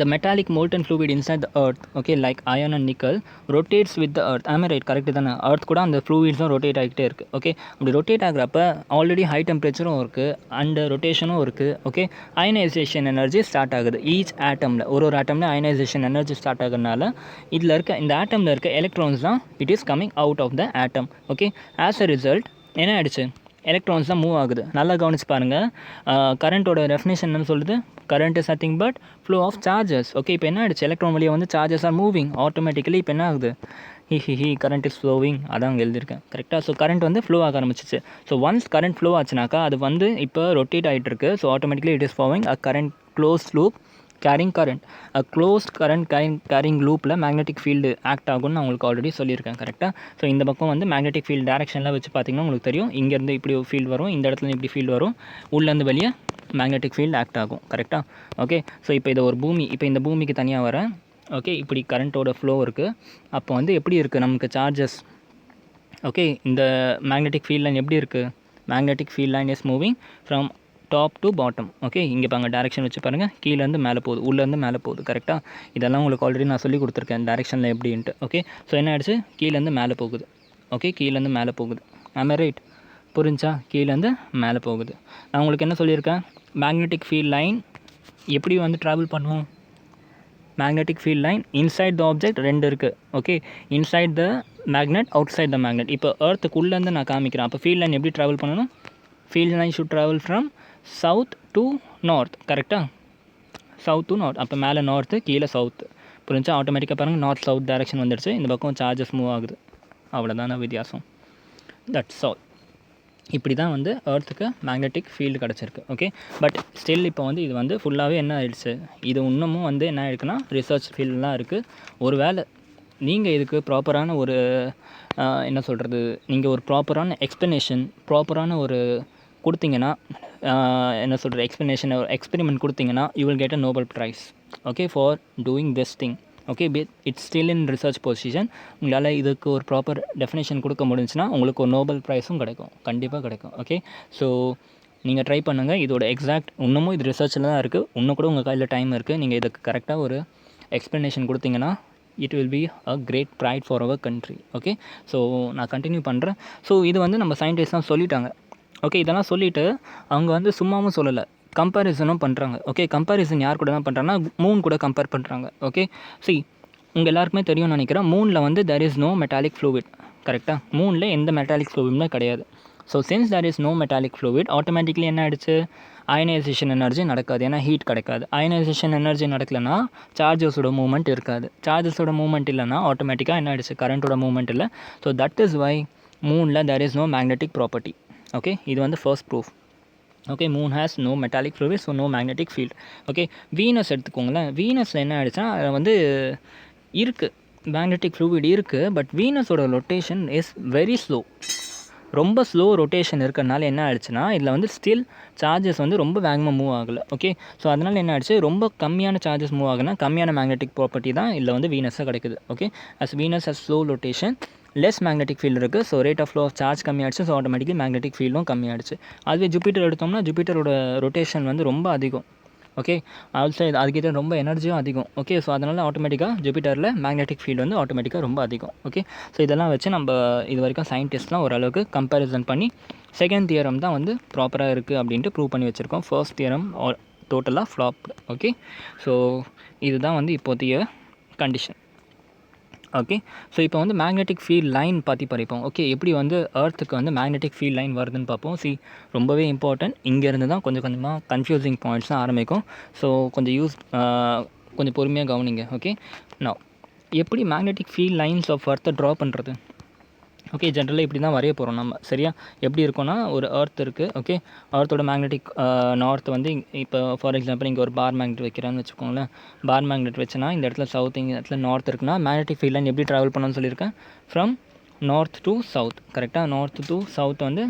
The metallic molten fluid inside the earth, okay, like iron and nickel, rotates with the earth. am I right? Correct தானே, earth கூட அந்த ஃப்ளூயிட்ஸும் ரொட்டேட் ஆகிட்டே இருக்குது. ஓகே, அப்படி ரொட்டேட் ஆகிறப்ப ஆல்ரெடி ஹை டெம்பரேச்சரும் இருக்குது அண்டு ரொட்டேஷனும் இருக்குது. ஓகே, அயனைசேஷன் எனர்ஜி ஸ்டார்ட் ஆகுது. ஈச் ஆட்டமில் ஒரு ஆட்டமில் அயனைசேஷன் எனர்ஜி ஸ்டார்ட் ஆகுறதுனால இதில் இருக்க இந்த ஆட்டமில் இருக்க எலக்ட்ரான்ஸ் தான் it is coming out of the atom. Okay, as a result என்ன ஆகிடுச்சு, எலக்ட்ரான்ஸ் தான் மூவ் ஆகுது. நல்லா கவனிச்சு பாருங்கள். கரண்ட்டோட டெஃபினேஷன் என்ன சொல்லுது, current is nothing but flow of charges. Okay, இப்போ என்ன ஆகிடுச்சு, எலக்ட்ரான் வழியாக வந்து சார்ஜஸ் ஆர் மூவிங். ஆட்டோமேட்டிக்கலி இப்போ என்ன ஆகுது, கரண்ட் இஸ் ஃப்ளோவிங். அதான் அங்கே எழுதியிருக்கேன். கரெக்டாக. ஸோ கரண்ட் வந்து ஃப்ளோ ஆக ஆரம்பிச்சிச்சு. ஸோ ஒன்ஸ் கரண்ட் ஃப்ளோ ஆச்சுனாக்கா அது வந்து இப்போ ரொட்டேட் ஆகிட்டு இருக்கு. So automatically it is flowing a current closed loop carrying current. Closed current carrying லூப்பில் மேக்னெட்டிக் ஃபீல்டு ஆக்ட் ஆகும்னு நான் உங்களுக்கு ஆல்ரெடி சொல்லியிருக்கேன். கரெக்டாக. ஸோ இந்த பக்கம் வந்து மேக்னெட்டிக் ஃபீல்டு டேரெக்ஷனில் வச்சு பார்த்திங்கன்னா உங்களுக்கு தெரியும், இங்கேருந்து இப்படி ஃபீல்டு வரும், இந்த இடத்துல இப்படி ஃபீல்டு வரும், உள்ளேருந்து வெளியே மேக்னெட்டிக் ஃபீல்டு ஆக்ட் ஆகும். கரெக்டாக. ஓகே, ஸோ இப்போ இதை ஒரு பூமி, இப்போ இந்த பூமிக்கு தனியாக வரேன். ஓகே, இப்படி கரண்ட்டோட ஃப்ளோ இருக்குது. அப்போ வந்து எப்படி இருக்குது நமக்கு சார்ஜஸ். ஓகே, இந்த மேக்னெட்டிக் ஃபீல்ட் லைன் எப்படி இருக்குது, magnetic field line is moving from top to bottom. Okay, இங்கே பாருங்க டேரெக்ஷன் வச்சு பாருங்கள், கீழேருந்து மேலே போகுது, உள்ளேருந்து மேலே போகுது. கரெக்டாக. இதெல்லாம் உங்களுக்கு ஆல்ரெடி நான் சொல்லி கொடுத்துருக்கேன் டேரெக்ஷனில் எப்படின்ட்டு. ஓகே, ஸோ என்ன ஆகிடுச்சு, கீழேருந்து மேலே போகுது. ஓகே, கீழேருந்து மேலே போகுது. am I right? புரிஞ்சா, கீழேருந்து மேலே போகுது. நான் உங்களுக்கு என்ன சொல்லியிருக்கேன், மேக்னெட்டிக் ஃபீல்ட் லைன் எப்படி வந்து ட்ராவல் பண்ணுவோம், magnetic field line inside the object ரெண்டு இருக்குது. Okay, inside the magnet, outside the magnet. இப்போ எர்த்துக்குள்ளேருந்து நான் காமிக்கிறேன். அப்போ ஃபீல்ட் லைன் எப்படி ட்ராவல் பண்ணணும், field line should travel from south to north. கரெக்டாக, சவுத் டு நார்த். அப்போ மேலே நார்த்து, கீழே சவுத்து. புரிஞ்சா, ஆட்டோமேட்டிக்காக பாருங்கள் நார்த் சவுத் டேரெக்ஷன் வந்துடுச்சு. இந்த பக்கம் சார்ஜஸ் மூவ் ஆகுது. அவ்வளோதான வித்தியாசம். That's all. இப்படி தான் வந்து எர்த்துக்கு மேக்னெட்டிக் ஃபீல்டு கிடச்சிருக்கு. ஓகே, பட் ஸ்டில் இப்போ வந்து இது வந்து ஃபுல்லாகவே என்ன ஆயிடுச்சு, இது இன்னமும் வந்து என்ன ஆகிருக்குன்னா ரிசர்ச் ஃபீல்டெலாம் இருக்குது. ஒரு வேளை நீங்கள் இதுக்கு ப்ராப்பரான ஒரு என்ன சொல்கிறது, நீங்கள் ஒரு ப்ராப்பரான எக்ஸ்ப்ளனேஷன், ப்ராப்பரான ஒரு கொடுத்தீங்கன்னா, என்ன சொல்கிறது, எக்ஸ்ப்ளனேஷன், ஒரு எக்ஸ்பெரிமெண்ட் கொடுத்தீங்கன்னா you will get a Nobel prize. Okay, for doing this thing. Okay, it's still in research position. உங்களால் இதுக்கு ஒரு ப்ராப்பர் டெஃபினேஷன் கொடுக்க முடிஞ்சுன்னா உங்களுக்கு ஒரு நோபல் ப்ரைஸும் கிடைக்கும், கண்டிப்பாக கிடைக்கும். ஓகே, ஸோ நீங்கள் ட்ரை பண்ணுங்கள். இதோட எக்ஸாக்ட் இன்னமும் இது ரிசர்ச்சில் தான் இருக்குது. இன்னும் கூட உங்கள் கையில் டைம் இருக்குது. நீங்கள் இதுக்கு கரெக்டாக ஒரு எக்ஸ்ப்ளனேஷன் கொடுத்தீங்கன்னா it will be a great pride for our country. Okay, so நான் கண்டினியூ பண்ணுறேன். ஸோ இது வந்து நம்ம சயின்டிஸ்ட்லாம் சொல்லிட்டாங்க. ஓகே, இதெல்லாம் சொல்லிவிட்டு அவங்க வந்து சும்மாவும் சொல்லலை, கம்பேரிசனும் பண்ணுறாங்க. ஓகே, கம்பேரிசன் யார் கூட தான் பண்ணுறாங்கன்னா மூன் கூட கம்பேர் பண்ணுறாங்க. ஓகே, சி உங்கள் எல்லாருக்குமே தெரியும்னு நினைக்கிறேன், மூனில் வந்து there is no metallic fluid. கரெக்டாக, மூனில் எந்த மெட்டாலிக் ஃப்ளூவிடுமே கிடையாது. So since there is no metallic fluid, automatically என்ன ஆகிடுச்சு, அயனைசேஷன் எனர்ஜி நடக்காது. ஏன்னா ஹீட் கிடைக்காது. அயனைசேஷன் எனர்ஜி நடக்கலைன்னா சார்ஜஸோட மூவ்மெண்ட் இருக்காது. சார்ஜஸோட மூவ்மெண்ட் இல்லைன்னா ஆட்டோமேட்டிக்காக என்ன ஆகிடுச்சு, கரண்ட்டோட மூவ்மெண்ட் இல்லை. ஸோ தட் இஸ் வை மூனில் there is no magnetic property. Okay, இது வந்து first proof. Okay, moon has no metallic fluid, so no magnetic field. Okay, Venus எடுத்துக்கோங்களேன். வீனஸில் என்ன ஆகிடுச்சுன்னா அதில் வந்து இருக்குது, மேக்னெட்டிக் ஃப்ளூயிட் இருக்குது. பட் வீனஸோட ரொட்டேஷன் இஸ் வெரி ஸ்லோ, ரொம்ப ஸ்லோ ரொட்டேஷன் இருக்கிறனால என்ன ஆகிடுச்சுன்னா இதில் வந்து ஸ்டில் சார்ஜஸ் வந்து ரொம்ப வேகமாக மூவ் ஆகலை. ஓகே, ஸோ அதனால் என்ன ஆகிடுச்சு, ரொம்ப கம்மியான சார்ஜஸ் மூவ் ஆகுனா கம்மியான மேக்னெட்டிக் ப்ராப்பர்ட்டி தான் இதில் வந்து வீனஸாக கிடைக்குது. Okay, as Venus as slow rotation, less magnetic field இருக்குது. So rate of flow of charge கம்மியாகிடுச்சு. ஸோ ஆட்டோமேட்டிக்கலி மேக்னெட்டிக் ஃபீல்டும் கம்மியாகிடுச்சு. அதுவே ஜூபிட்டர் எடுத்தோம்னா ஜூபிட்டரோட ரொட்டேஷன் வந்து ரொம்ப அதிகம். ஓகே. ஆல்சோ அதுக்கிட்ட ரொம்ப எனர்ஜியும் அதிகம். ஓகே. ஸோ அதனால் ஆட்டோமேட்டிக்காக ஜூபிட்டரில் மேக்னெட்டிக் ஃபீல்டு வந்து ஆட்டோமேட்டிக்காக ரொம்ப அதிகம். ஓகே. ஸோ இதெல்லாம் வச்சு நம்ம இது வரைக்கும் சயின்டிஸ்ட்லாம் ஓரளவுக்கு கம்பேரிசன் பண்ணி செகண்ட் தியரம் தான் வந்து ப்ராப்பராக இருக்குது அப்படின்ட்டு ப்ரூவ் பண்ணி வச்சுருக்கோம். ஃபர்ஸ்ட் தியரம் டோட்டலாக ஃப்ளாப்டு. ஓகே. ஸோ இதுதான் வந்து இப்போதைய கண்டிஷன். ஓகே. ஸோ இப்போ வந்து மேக்னெட்டிக் ஃபீல்ட் லைன் பற்றி படிப்போம். ஓகே. எப்படி வந்து எர்த்துக்கு வந்து மேக்னெட்டிக் ஃபீல்ட் லைன் வருதுன்னு பார்ப்போம். ரொம்பவே இம்பார்ட்டன்ட். இங்கேருந்து தான் கொஞ்சம் கொஞ்சமாக கன்ஃபியூசிங் பாயிண்ட்ஸ் தான் ஆரம்பிக்கும். ஸோ கொஞ்சம் பொறுமையாக கவனிங்க. ஓகே. நான் எப்படி மேக்னெட்டிக் ஃபீல்ட் லைன்ஸ் ஆஃப் எர்த்தை ட்ரா பண்ணுறது? ஓகே. ஜென்ரலாக இப்படி தான் வரைய போகிறோம் நம்ம. சரியா? எப்படி இருக்கும்னா ஒரு எர்த் இருக்குது. ஓகே. எர்த்தோட மேக்னெட்டிக் நார்த் வந்து இப்போ ஃபார் எக்ஸாம்பிள் இங்கே ஒரு பார் மேக்னெட் வைக்கிறான்னு வச்சுக்கோங்களேன். பார் மேக்னெட் வச்சேன்னா இந்த இடத்துல சவுத், இந்த இடத்துல நார்த் இருக்குன்னா மேக்னெட்டிக் ஃபீல்ட் லைன் எப்படி ட்ராவல் பண்ணணும்னு சொல்லியிருக்கேன். From north to south. கரெக்டாக? நார்த் டு சவுத் வந்து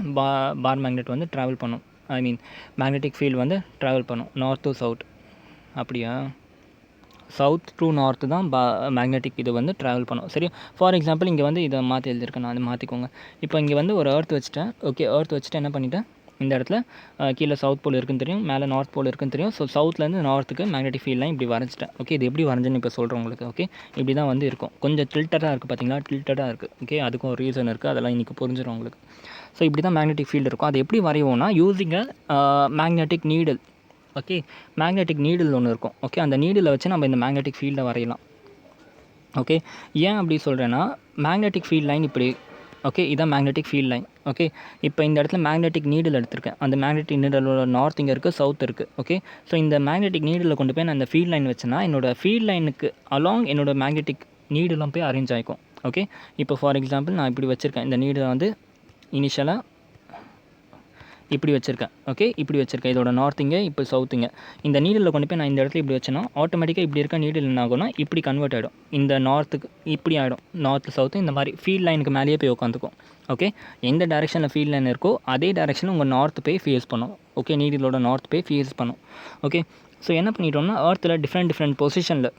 பார் மேக்னெட் வந்து ட்ராவல் பண்ணும். ஐ மீன் மேக்னெட்டிக் ஃபீல்டு வந்து ட்ராவல் பண்ணும் நார்த் டு சவுத். அப்படியா? சவுத் டு நார்த்து தான் மேக்னெட்டிக் இது வந்து ட்ராவல் பண்ணும். சரியா? ஃபார் எக்ஸாம்பிள் இங்கே வந்து இதை மாற்றி எழுதியிருக்கேன், நான் அதை மாற்றிக்கோங்க. இப்போ இங்கே வந்து ஒரு எர்த் வச்சுட்டேன். ஓகே. எர்த் வச்சுட்டு என்ன பண்ணிட்டேன், இந்த இடத்துல கீழே சவுத் போல் இருக்குன்னு தெரியும், மேலே நார்த் போல் இருக்குன்னு தெரியும். ஸோ சவுத்லேருந்து நார்த்துக்கு மேக்னெட்டிக் ஃபீல்ட்லாம் இப்படி வரைஞ்சிட்டேன். ஓகே. இது எப்படி வரைஞ்சேன்னு இப்போ சொல்கிறேன் உங்களுக்கு. ஓகே. இப்படி தான் வந்து இருக்கும். கொஞ்சம் டில்ட்டடாக இருக்குது பார்த்தீங்களா? டில்ட்டடாக இருக்குது. ஓகே. அதுக்கும் ஒரு ரீசன் இருக்குது, அதெல்லாம் இன்றைக்கி புரிஞ்சிடும் உங்களுக்கு. ஸோ இப்படி தான் மேக்னெட்டிக் ஃபீல்டு இருக்கும். அது எப்படி வரைவோம்னா using magnetic needle. Okay. Magnetic needle ஒன்று இருக்கும். ஓகே. அந்த நீடில் வச்சு நம்ம இந்த மேக்னெட்டிக் ஃபீல்டை வரையலாம். ஓகே. ஏன் அப்படி சொல்கிறேன்னா மேக்னெட்டிக் ஃபீல்ட் லைன் இப்படி. ஓகே. இதான் மேக்னெட்டிக் ஃபீல்ட் லைன். ஓகே. இப்போ இந்த இடத்துல மேக்னெட்டிக் நீடில் எடுத்திருக்கேன். அந்த மேக்னெட்டிக் நீடலோட நார்த் இங்கே இருக்குது, சவுத் இருக்குது. ஓகே. ஸோ இந்த மேக்னெட்டிக் நீடில் கொண்டு போய் நான் இந்த ஃபீல்ட் லைன் வச்சேன்னா என்னோடய ஃபீல்ட் லைனுக்கு அலாங் என்னோடய மேக்னெட்டிக் நீடெலாம் போய் அரேஞ்ச் ஆகிக்கும். ஓகே. இப்போ ஃபார் எக்ஸாம்பிள் நான் இப்படி வச்சுருக்கேன். இந்த நீடில் வந்து இனிஷியலாக இப்படி வச்சுருக்கேன். ஓகே. இப்படி வச்சுருக்கேன். இதோட நார்த்திங்க, இப்போ சவுத்துங்க. இந்த நீடில் கொண்டு போய் நான் இந்த இடத்துல இப்படி வச்சேன்னா ஆட்டோமேட்டிக்காக இப்படி இருக்க நீடில் என்ன ஆகும்னா இப்படி கன்வெர்ட் ஆகிடும். இந்த நார்த்துக்கு இப்படி ஆகிடும். நார்த்து சவுத்து இந்த மாதிரி ஃபீல்ட் லைனுக்கு மேலேயே போய் உட்காந்துக்கும். ஓகே. எந்த டேரெக்ஷனில் ஃபீல்ட் லைன் இருக்கோ அதே டேரெக்ஷனில் உங்கள் நார்த்து போய் ஃபேஸ் பண்ணும். ஓகே. நீடிலோட நார்த் போய் ஃபேஸ் பண்ணும். ஓகே. ஸோ என்ன பண்ணிட்டோம்னா எர்த்தில் டிஃப்ரெண்ட் பொசிஷனில்,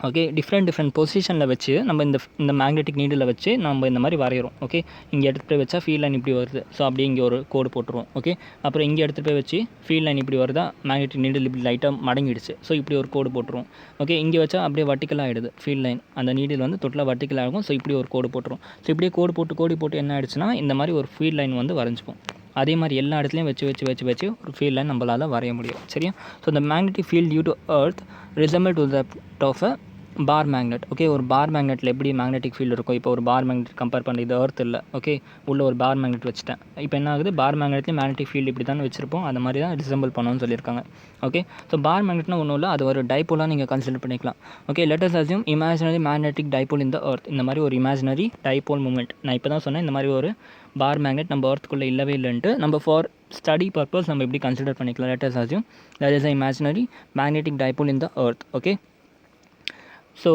ஓகே, டிஃப்ரெண்ட் பொசிஷனில் வச்சு நம்ம இந்த மேக்னெட்டிக் நீடில் வச்சு நம்ம இந்த மாதிரி வரைகிறோம். ஓகே. இங்கே எடுத்துகிட்டு போய் வச்சா ஃபீல்ட் லைன் இப்படி வருது. ஸோ அப்படியே இங்கே ஒரு கோடு போட்டுருவோம். ஓகே. அப்புறம் இங்கே எடுத்துகிட்டு போய் வச்சு ஃபீல்ட் லைன் இப்படி வருதா, மேக்னெட்டிக் நீடில் இப்படி லைட்டாக மடங்கிடுச்சு. ஸோ இப்படி ஒரு கோடு போட்டுருவோம். ஓகே. இங்கே வச்சா அப்படியே வர்ட்டிக்கலாக ஆகிடுது ஃபீல்ட் லைன். அந்த நீடில் வந்து தொட்டில் வர்ட்டிக்கலாக ஆகும். ஸோ இப்படி ஒரு கோடு போட்டுரும். ஸோ இப்படியே கோடு போட்டு என்ன ஆகிடுச்சுன்னா இந்த மாதிரி ஒரு ஃபீல்ட் லைன் வந்து வரைஞ்சிப்போம். அதே மாதிரி எல்லா இடத்துலையும் வச்சு ஒரு ஃபீல்ட் லைன் நம்மளால் வரைய முடியும். சரியா? ஸோ இந்த magnetic field due to earth resemble to that of a bar magnet. Okay. ஒரு பார் மேக்னெட்டில் எப்படி மேக்னெட்டிக் ஃபீல்டு இருக்கும், இப்போ ஒரு பார் மேக்னெட் கம்பேர் பண்ணி இது எர்த் இல்லை. ஓகே. உள்ள ஒரு பார் மேக்னெட் வச்சுட்டேன். இப்போ என்ன ஆகுது, பார் மேக்னெட்லேயும் மேக்னெட்டிக் ஃபீல்டு இப்படி தான் வச்சுருப்போம். அந்த மாதிரி தான் ரிசம்பிள் பண்ணணும்னு சொல்லியிருக்காங்க. ஓகே. ஸோ பார் மேக்னெட்னா ஒன்றும் இல்லை, அது ஒரு டைப்போலாக நீங்கள் கன்சிடர் பண்ணிக்கலாம். Okay. Let us assume imaginary magnetic dipole in the earth. இந்த மாதிரி ஒரு இமேஜினரி டைப்போல் மூமெண்ட். நான் இப்போ தான் சொன்னேன் இந்த மாதிரி ஒரு பார் மேக்னெட் நம்ம எர்த்துக்குள்ளே இல்லவே இல்லைன்ட்டு. நம்ம ஃபார் ஸ்டடி பர்பஸ் நம்ம எப்படி கன்சிடர் பண்ணிக்கலாம். Let us assume there is a imaginary magnetic dipole in the earth. Okay. So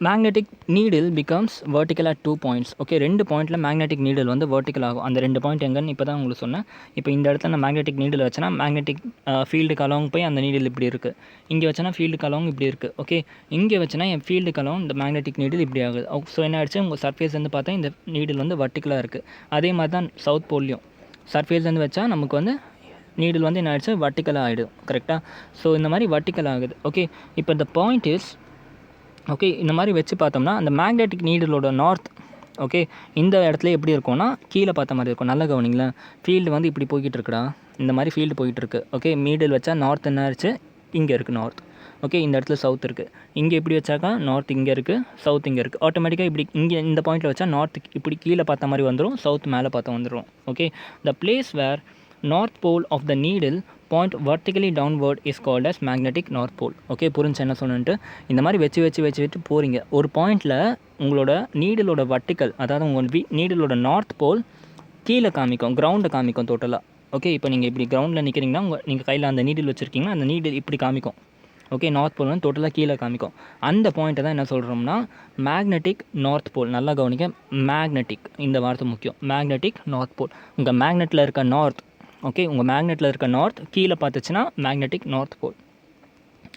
magnetic needle becomes vertical at 2 points. Okay. 2 பாயிண்ட்டில் மேக்னெட்டிக் நீடில் வந்து வெர்டிக்கல் ஆகும். அந்த 2 பாயிண்ட் எங்கன்னு இப்போ தான் உங்களுக்கு சொன்னேன். இப்போ இந்த இடத்துல நான் மேக்னெட்டிக் நீடில் வச்சேன்னா மேக்னெட்டிக் ஃபீல்டுக்கு அலாங் போய் அந்த நீடில் இப்படி இருக்குது. இங்கே வச்சேன்னா ஃபீல்டுக்கு அலாங் இப்படி இருக்குது. ஓகே. இங்கே வச்சேன்னா என் ஃபீல்டுக்கு அலாங் இந்த மேக்னெட்டிக் நீடில் இப்படி ஆகுது. ஸோ என்ன ஆகிடுச்சு, உங்கள் சர்ஃபேஸ் வந்து பார்த்தா இந்த நீடில் வந்து வெர்டிக்கலாக இருக்குது. அதே மாதிரி தான் சவுத் போல்லையும் சர்ஃபேஸ் வந்து வச்சா நமக்கு வந்து நீடில் வந்து என்ன ஆகிடுச்சு, வெர்டிக்கலாக ஆகிடும். கரெக்டாக? ஸோ இந்த மாதிரி வெர்டிக்கல் ஆகுது. ஓகே. இப்போ இந்த பாயிண்ட் இஸ், ஓகே, இந்த மாதிரி வச்சு பார்த்தோம்னா அந்த மேக்னெட்டிக் நீடிலோட நார்த், ஓகே, இந்த இடத்துல எப்படி இருக்கும்னா கீழே பார்த்த மாதிரி இருக்கும். நல்லா கவனிங்களேன். ஃபீல்டு வந்து இப்படி போய்கிட்டு இருக்குடா, இந்த மாதிரி ஃபீல்டு போய்கிட்டு இருக்கு. ஓகே. நீடில் வச்சா நார்த் என்ன ஆயிடுச்சு, இங்கே இருக்குது நார்த். ஓகே. இந்த இடத்துல சவுத் இருக்குது. இங்கே இப்படி வச்சாக்கா நார்த் இங்கே இருக்குது, சவுத் இங்கே இருக்குது. ஆட்டோமேட்டிக்காக இப்படி இங்கே இந்த பாயிண்ட்டில் வச்சா நார்த் இப்படி கீழே பார்த்த மாதிரி வந்துடும், சவுத் மேலே பார்த்து வந்துடும். Okay. The place where north pole of the needle point vertically downward is called as magnetic north pole. ஓகே. புரிஞ்சு என்ன சொன்னேன்ட்டு. இந்த மாதிரி வச்சு போகிறீங்க. ஒரு பாயிண்டில் உங்களோட நீடிலோட வர்டிக்கல், அதாவது உங்கள் நீடிலோட நார்த் போல் கீழே காமிக்கும், கிரவுண்டை காமிக்கும் டோட்டலாக. ஓகே. இப்போ நீங்கள் இப்படி கிரவுண்டில் நிற்கிறீங்கன்னா நீங்கள் கையில் அந்த நீடில் வச்சுருக்கீங்கன்னா அந்த நீடில் இப்படி காமிக்கும். ஓகே. நார்த் போல் வந்து டோட்டலாக கீழே காமிக்கும். அந்த பாயிண்ட்டை தான் என்ன சொல்கிறோம்னா மேக்னெட்டிக் நார்த் போல். நல்லா கவனிக்க, மேக்னெட்டிக் இந்த வார்த்தை முக்கியம். Magnetic north pole. உங்கள் மேக்னெட்டில் இருக்க நார்த், ஓகே, உங்கள் மேக்னெட்டில் இருக்க நார்த் கீழே பார்த்துச்சுன்னா மேக்னெட்டிக் நார்த் போல்.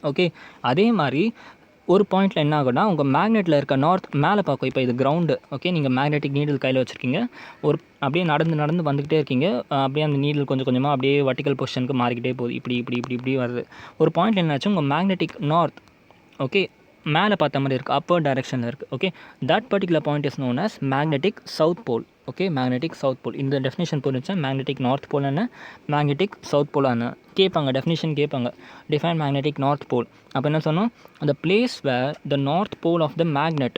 ஓகே. அதே மாதிரி ஒரு பாயிண்ட்டில் என்ன ஆகும்னா உங்கள் மேக்னெட்டில் இருக்க நார்த் மேலே பார்க்கும். இப்போ இது கிரவுண்டு, ஓகே. நீங்கள் மேக்னெட்டிக் நீடில் கையில் வச்சுருக்கீங்க. ஒரு அப்படியே நடந்து வந்துக்கிட்டே இருக்கீங்க. அப்படியே அந்த நீடில் கொஞ்சம் கொஞ்சமாக அப்படியே வர்டிக்கல் பொசிஷனுக்கு மாறிக்கிட்டே போகுது. இப்படி வருது. ஒரு பாயிண்ட்டில் என்னாச்சு, உங்கள் மேக்னெட்டிக் நார்த், ஓகே, மேலே பார்த்த மாதிரி இருக்குது, அப்பர் டைரெக்ஷனில் இருக்குது, okay. That particular point is known as magnetic south pole, okay. Magnetic south pole. இந்த டெஃபினேஷன் புரிஞ்சா மேக்னெட்டிக் நார்த் போல் என்ன, மேக்னெட்டிக் சவுத் போல் என்ன கேட்பாங்க, டெஃபினேஷன் கேட்பாங்க. Define magnetic north pole. அப்போ என்ன சொன்னோம், the place where the north pole of the magnet,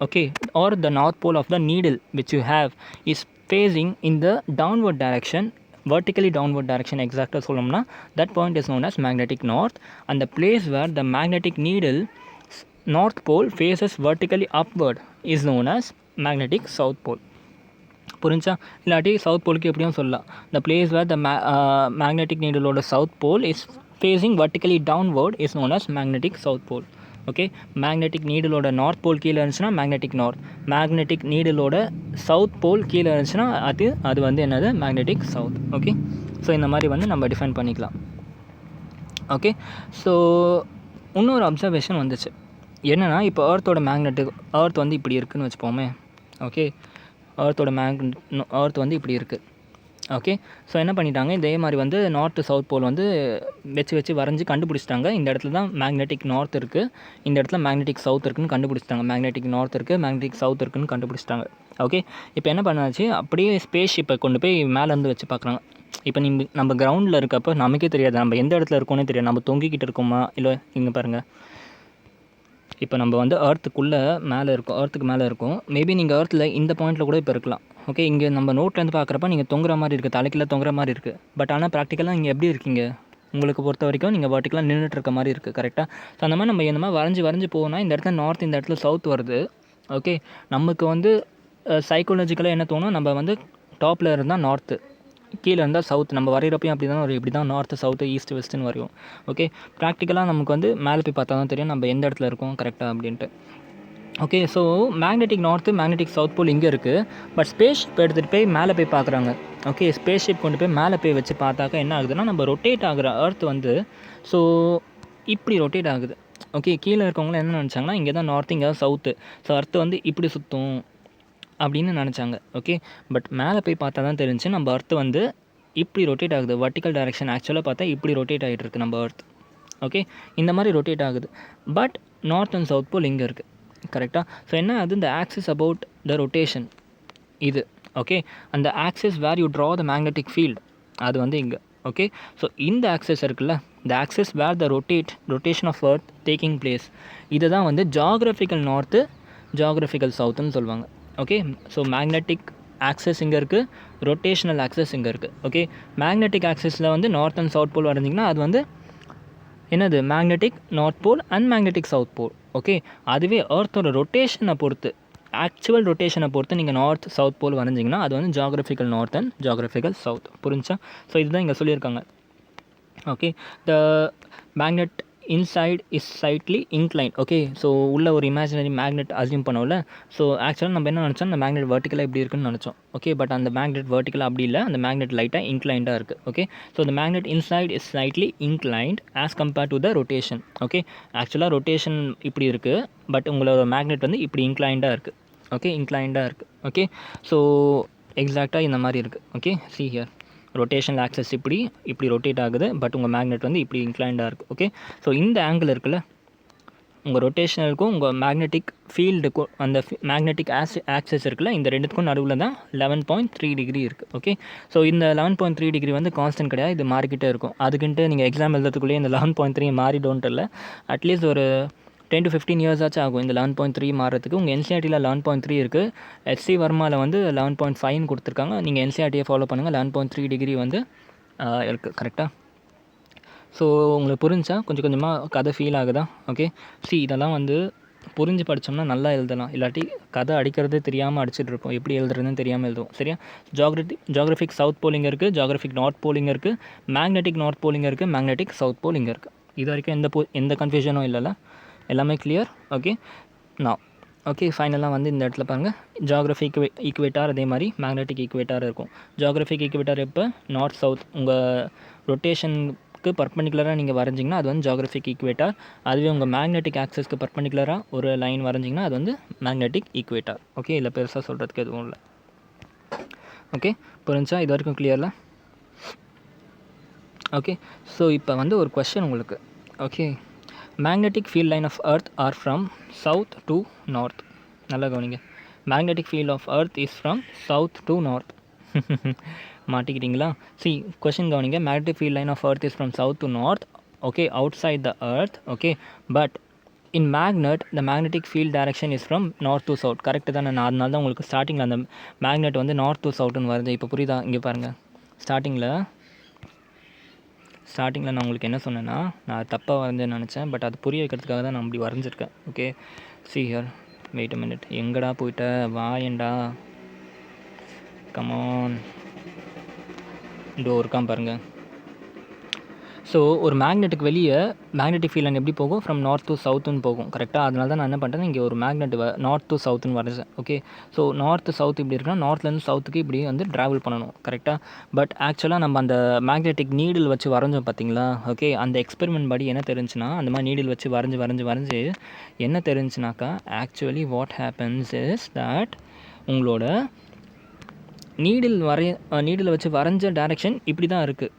okay, or the north pole of the needle which you have is facing in the downward direction, vertically downward direction exactly சொல்லணும்னா that point is known as magnetic north. And the place where the magnetic needle north pole faces vertically upward is known as magnetic south pole. புரிஞ்சா? இல்லாட்டி south போலுக்கு எப்படியும் சொல்லலாம், the place where the magnetic needle ஓட south pole is facing vertically downward is known as magnetic south pole, okay. Magnetic நீடிலோட north pole கீழே இருந்துச்சுன்னா magnetic north, magnetic நீடிலோட south pole கீழே இருந்துச்சுன்னா அது வந்து என்னது, மேக்னெட்டிக் சவுத், ஓகே. ஸோ இந்த மாதிரி வந்து நம்ம டிஃபைன் பண்ணிக்கலாம், ஓகே. ஸோ இன்னொரு அப்சர்வேஷன் வந்துச்சு என்னென்னா, இப்போ எர்த்தோட எர்த் வந்து இப்படி இருக்குதுன்னு வச்சுப்போமே, ஓகே. எர்த் வந்து இப்படி இருக்குது, ஓகே. ஸோ என்ன பண்ணிட்டாங்க, இதே மாதிரி வந்து நார்த்து சவுத் போல் வந்து வச்சு வரைஞ்சி கண்டுபிடிச்சிட்டாங்க. இந்த இடத்துல தான் மேக்னெட்டிக் நார்த் இருக்குது, இந்த இடத்துல மேக்னெட்டிக் சவுத் இருக்குதுன்னு கண்டுபிடிச்சிட்டாங்க. மேக்னெட்டிக் நார்த் இருக்குது, மேக்னெட்டிக் சவுத் இருக்குதுன்னு கண்டுபிடிச்சிட்டாங்க, ஓகே. இப்போ என்ன பண்ணாச்சு, அப்படியே ஸ்பேஸ் ஷிப்பை கொண்டு போய் மேலேருந்து வச்சு பார்க்குறாங்க. இப்போ நம்ம கிரவுண்டில் இருக்கப்போ நமக்கே தெரியாது நம்ம எந்த இடத்துல இருக்கோன்னே தெரியாது, நம்ம தொங்கிக்கிட்டு இருக்கோமா இல்லை. இங்கே பாருங்கள், இப்போ நம்ம வந்து எர்த்துக்குள்ளே மேலே இருக்கும், எர்த்துக்கு மேலே இருக்கும். மேபி நீங்கள் எர்த்தில் இந்த பாயிண்ட்டில் கூட இப்போ இருக்கலாம், ஓகே. இங்கே நம்ம நோட்லேருந்து பார்க்குறப்ப நீங்கள் தொங்குற மாதிரி இருக்குது, தலைக்கில் தொங்குற மாதிரி இருக்குது. பட் ஆனால் ப்ராக்டிக்கலாக நீங்கள் எப்படி இருக்கீங்க, உங்களுக்கு பொறுத்த வரைக்கும் நீங்கள் வாட்டிக்கலாக நின்றுட்டு இருக்க மாதிரி இருக்குது, கரெக்டாக. ஸோ அந்த மாதிரி நம்ம இந்த மாதிரி வரைஞ்சி போனால் இந்த இடத்துல நார்த், இந்த இடத்துல சவுத் வருது, ஓகே. நமக்கு வந்து சைக்காலஜிக்கலாக என்ன தோணும், நம்ம வந்து டாப்பில் இருந்தால் நார்த்து, கீழே இருந்தால் சவுத். நம்ம வரைகிறப்பையும் அப்படி தான் வரும், இப்படி தான் நார்த்து சவுத்து ஈஸ்ட் வெஸ்ட்டுன்னு வரையும், ஓகே. ப்ராக்டிக்கலாக நமக்கு வந்து மேலே போய் பார்த்தா தான் தெரியும் நம்ம எந்த இடத்துல இருக்கோம் கரெக்டாக அப்படின்ட்டு, okay. So magnetic north, magnetic south pole இங்கே இருக்குது. பட் ஸ்பேஸ் ஷிப் எடுத்துகிட்டு போய் மேலே போய் பார்க்குறாங்க, ஓகே. ஸ்பேஸ் ஷிப் கொண்டு போய் மேலே போய் வச்சு பார்த்தாக்கா என்ன ஆகுதுன்னா, நம்ம ரொட்டேட் ஆகிற எர்த் வந்து ஸோ இப்படி ரொட்டேட் ஆகுது, ஓகே. கீழே இருக்கவங்களாம் என்ன நினச்சாங்கன்னா, இங்கே தான் நார்த்து, இங்கே தான் சவுத்து, ஸோ எர்த்து வந்து இப்படி சுற்றும் அப்படின்னு நினச்சாங்க, ஓகே. பட் மேலே போய் பார்த்தா தான் தெரிஞ்சு நம்ம எர்த்து வந்து இப்படி ரொட்டேட் ஆகுது, வர்டிக்கல் டைரெக்ஷன். ஆக்சுவலாக பார்த்தா இப்படி ரொட்டேட் ஆகிட்டு இருக்குது நம்ம எர்த், ஓகே. இந்த மாதிரி ரொட்டேட் ஆகுது. But north and south pole இங்கே இருக்குது, கரெக்டாக. ஸோ என்ன அது, இந்த ஆக்சிஸ் அபவுட் த ரொட்டேஷன் இது, ஓகே. அந்த axis where you draw the magnetic field அது வந்து இங்கே, ஓகே. ஸோ இந்த ஆக்சிஸ் இருக்குல்ல, இந்த axis where the rotation of earth taking place, இதை தான் வந்து ஜாகிரபிக்கல் நார்த்து, ஜாகிரபிக்கல் சவுத்துன்னு சொல்லுவாங்க, ஓகே. ஸோ மேக்னெட்டிக் ஆக்சஸ் இங்கே இருக்குது, ரொட்டேஷனல் ஆக்சஸ் இங்கே இருக்குது, ஓகே. மேக்னெட்டிக் ஆக்சஸில் வந்து நார்த் அண்ட் சவுத் போல் வரைஞ்சிங்கன்னா அது வந்து என்னது, magnetic north pole and magnetic south pole, okay. அதுவே எர்த்தோட ரொட்டேஷனை பொறுத்து, ஆக்சுவல் ரொட்டேஷனை பொறுத்து நீங்கள் நார்த் சவுத் போல் வரைஞ்சிங்கன்னா அது வந்து geographical north and geographical south, புரிஞ்சா? ஸோ இதுதான் இங்கே சொல்லியிருக்காங்க, okay. The magnet inside is slightly incline, okay. So உள்ள ஒரு இமேஜினரி மேக்னெட் அசியூம் பண்ணோம்ல. ஸோ ஆக்சுவலாக நம்ம என்ன நினச்சோம், அந்த மேக்னெட் வெர்டிக்கலாக இப்படி இருக்குன்னு நினச்சோம், ஓகே. பட் அந்த மேக்னெட் வெர்டிக்கலாக அப்படி இல்லை, அந்த மேக்னெட் லைட்டாக இன்க்ளைண்டாக இருக்குது, okay. So the magnet inside is slightly inclined as compared to the rotation, okay. ஆக்சுவலாக ரொட்டேஷன் இப்படி இருக்குது, பட் உங்களோட மேக்னெட் வந்து இப்படி இன்க்ளைண்டாக இருக்குது, ஓகே. இன்க்ளைண்டாக இருக்குது, ஓகே. ஸோ எக்ஸாக்டாக இந்த மாதிரி இருக்குது, okay. see here, rotational access இப்படி ரொட்டேட் ஆகுது, பட் உங்கள் மேக்னெட் வந்து இப்படி இன்க்ளைண்டாக இருக்குது, ஓகே. ஸோ இந்த ஆங்கிள் இருக்குல்ல, உங்கள் ரொட்டேஷனலுக்கும் உங்கள் மேக்னெட்டிக் ஃபீல்டுக்கும் அந்த மேக்னெட்டிக் ஆக்சஸ் இருக்குல்ல, இந்த ரெண்டுத்துக்கும் நடுவில் தான் 11.3 டிகிரி இருக்குது, ஓகே. ஸோ இந்த 11.3 டிகிரி வந்து கான்ஸ்டன்ட் கிடையாது, இது மாறிக்கிட்டே இருக்கும். அதுக்குன்ட்டு நீங்கள் எக்ஸாம் எழுதுறதுக்குள்ளேயே இந்த 11.3 மாறிடோன்ட்டு இல்லை, அட்லீஸ்ட் ஒரு 10 to 15 years ஆச்சு ஆகும் இந்த 11.3 மாறுறதுக்கு. உங்கள் என்சிஆர்டியில் 11.3 இருக்குது, எஸ்சி வர்மாவில் வந்து 11.5 கொடுத்துருக்காங்க. நீங்கள் என்சிஆர்டியை ஃபாலோ பண்ணுங்கள், 11.3 டிகிரி வந்து இருக்குது, கரெக்டாக. ஸோ உங்களுக்கு புரிஞ்சா கொஞ்சம் கொஞ்சமாக கதை ஃபீல் ஆகுதா, ஓகே. இதெல்லாம் வந்து புரிஞ்சு படித்தோம்னா நல்லா எழுதலாம், இல்லாட்டி கதை அடிக்கிறதே தெரியாமல் அடிச்சுட்டு இருப்போம், எப்படி எழுதுறதுன்னு தெரியாமல் எழுதுவோம், சரியா. ஜாகிரபிக் சவுத் போலிங் இருக்குது, ஜாகிரபிக் நார்த் போலிங் இருக்குது, மேக்னெட்டிக் நார்த் போலிங் இருக்குது, மேக்னெட்டிக் சவுத் போலிங் இருக்குது. இது வரைக்கும் எந்த கன்ஃபியூஷனும் இல்லைல்ல, எல்லாமே கிளியர், ஓகே. நான் ஓகே, ஃபைனலாக வந்து இந்த இடத்துல பாருங்கள், ஜாகிரபிக் ஈக்குவேட்டார் அதே மாதிரி மேக்னெட்டிக் ஈக்குவேட்டார் இருக்கும். ஜாகிரபிக் ஈக்குவேட்டார் எப்போ, நார்த் சவுத் உங்கள் ரொட்டேஷனுக்கு ஆக்சஸ்க்கு பர்பெண்டிகுலராக நீங்கள் வரைஞ்சிங்கன்னா அது வந்து ஜியோகிராஃபிக் ஈக்குவேட்டார். அதுவே உங்கள் மேக்னெட்டிக் ஆக்சஸ்க்கு பர்பெண்டிகுலராக ஒரு லைன் வரைஞ்சிங்கன்னா அது வந்து மேக்னெட்டிக் ஈக்குவேட்டார். ஓகே, இல்லை பெருசாக சொல்கிறதுக்கு எதுவும் இல்லை. ஓகே, புரிஞ்சா? இது வரைக்கும் கிளியரில்? ஓகே, ஸோ இப்போ வந்து ஒரு கொஸ்டின் உங்களுக்கு. Okay, magnetic field line of earth are from south to north. நல்லா கவனிங்க. Magnetic field of earth is from south to north. மாட்டிக்கிட்டீங்களா? சி கொஸ்டின் கவனிங்க. Magnetic field line of earth is from south to north. Okay, outside the earth. Okay, but in magnet the magnetic field direction is from north to south. Correct தானே? நான் அதனால தான் உங்களுக்கு ஸ்டார்டிங்கில் அந்த magnet வந்து north to சவுட்டுன்னு வருது. இப்போ புரியுதா? இங்கே பாருங்கள், ஸ்டார்டிங்கில் நான் உங்களுக்கு என்ன சொன்னேன்னா, நான் தப்பாக வரைஞ்சேன்னு நினச்சேன். பட் அது புரிய வைக்கிறதுக்காக தான் நான் அப்படி வரைஞ்சிருக்கேன். Okay, see here, wait a minute. எங்கடா போயிட்ட? வாயண்டா, கமான். இருக்கான் பாருங்கள். ஸோ ஒரு மேக்னெட்டுக்கு வெளியே மேக்னெட்டிக் ஃபீல்ட் லைன் எப்படி போகும்? ஃப்ரம் நார்த் டு சவுத்துன்னு போகும். கரெக்டாக? அதனால தான் நான் என்ன பண்ணுறேன், இங்கே ஒரு மேக்னெட் நார்த் டு சவுத்துன்னு வரைஞ்சேன். ஓகே, ஸோ நார்த்து சவுத் இப்படி இருக்குன்னா நார்த்லேருந்து சவுத்துக்கு இப்படி வந்து ட்ராவல் பண்ணணும். கரெக்டாக? பட் ஆக்சுவலாக நம்ம அந்த மேக்னெட்டிக் நீடில் வச்சு வரைஞ்சோம் பார்த்தீங்களா? ஓகே, அந்த எக்ஸ்பெரிமெண்ட் படி என்ன தெரிஞ்சுன்னா, அந்த மாதிரி நீடில் வச்சு வரைஞ்சி என்ன தெரிஞ்சுனாக்கா, actually what happens is that உங்களோட நீடில் வச்சு வரைஞ்ச டைரெக்ஷன் இப்படி தான் இருக்குது.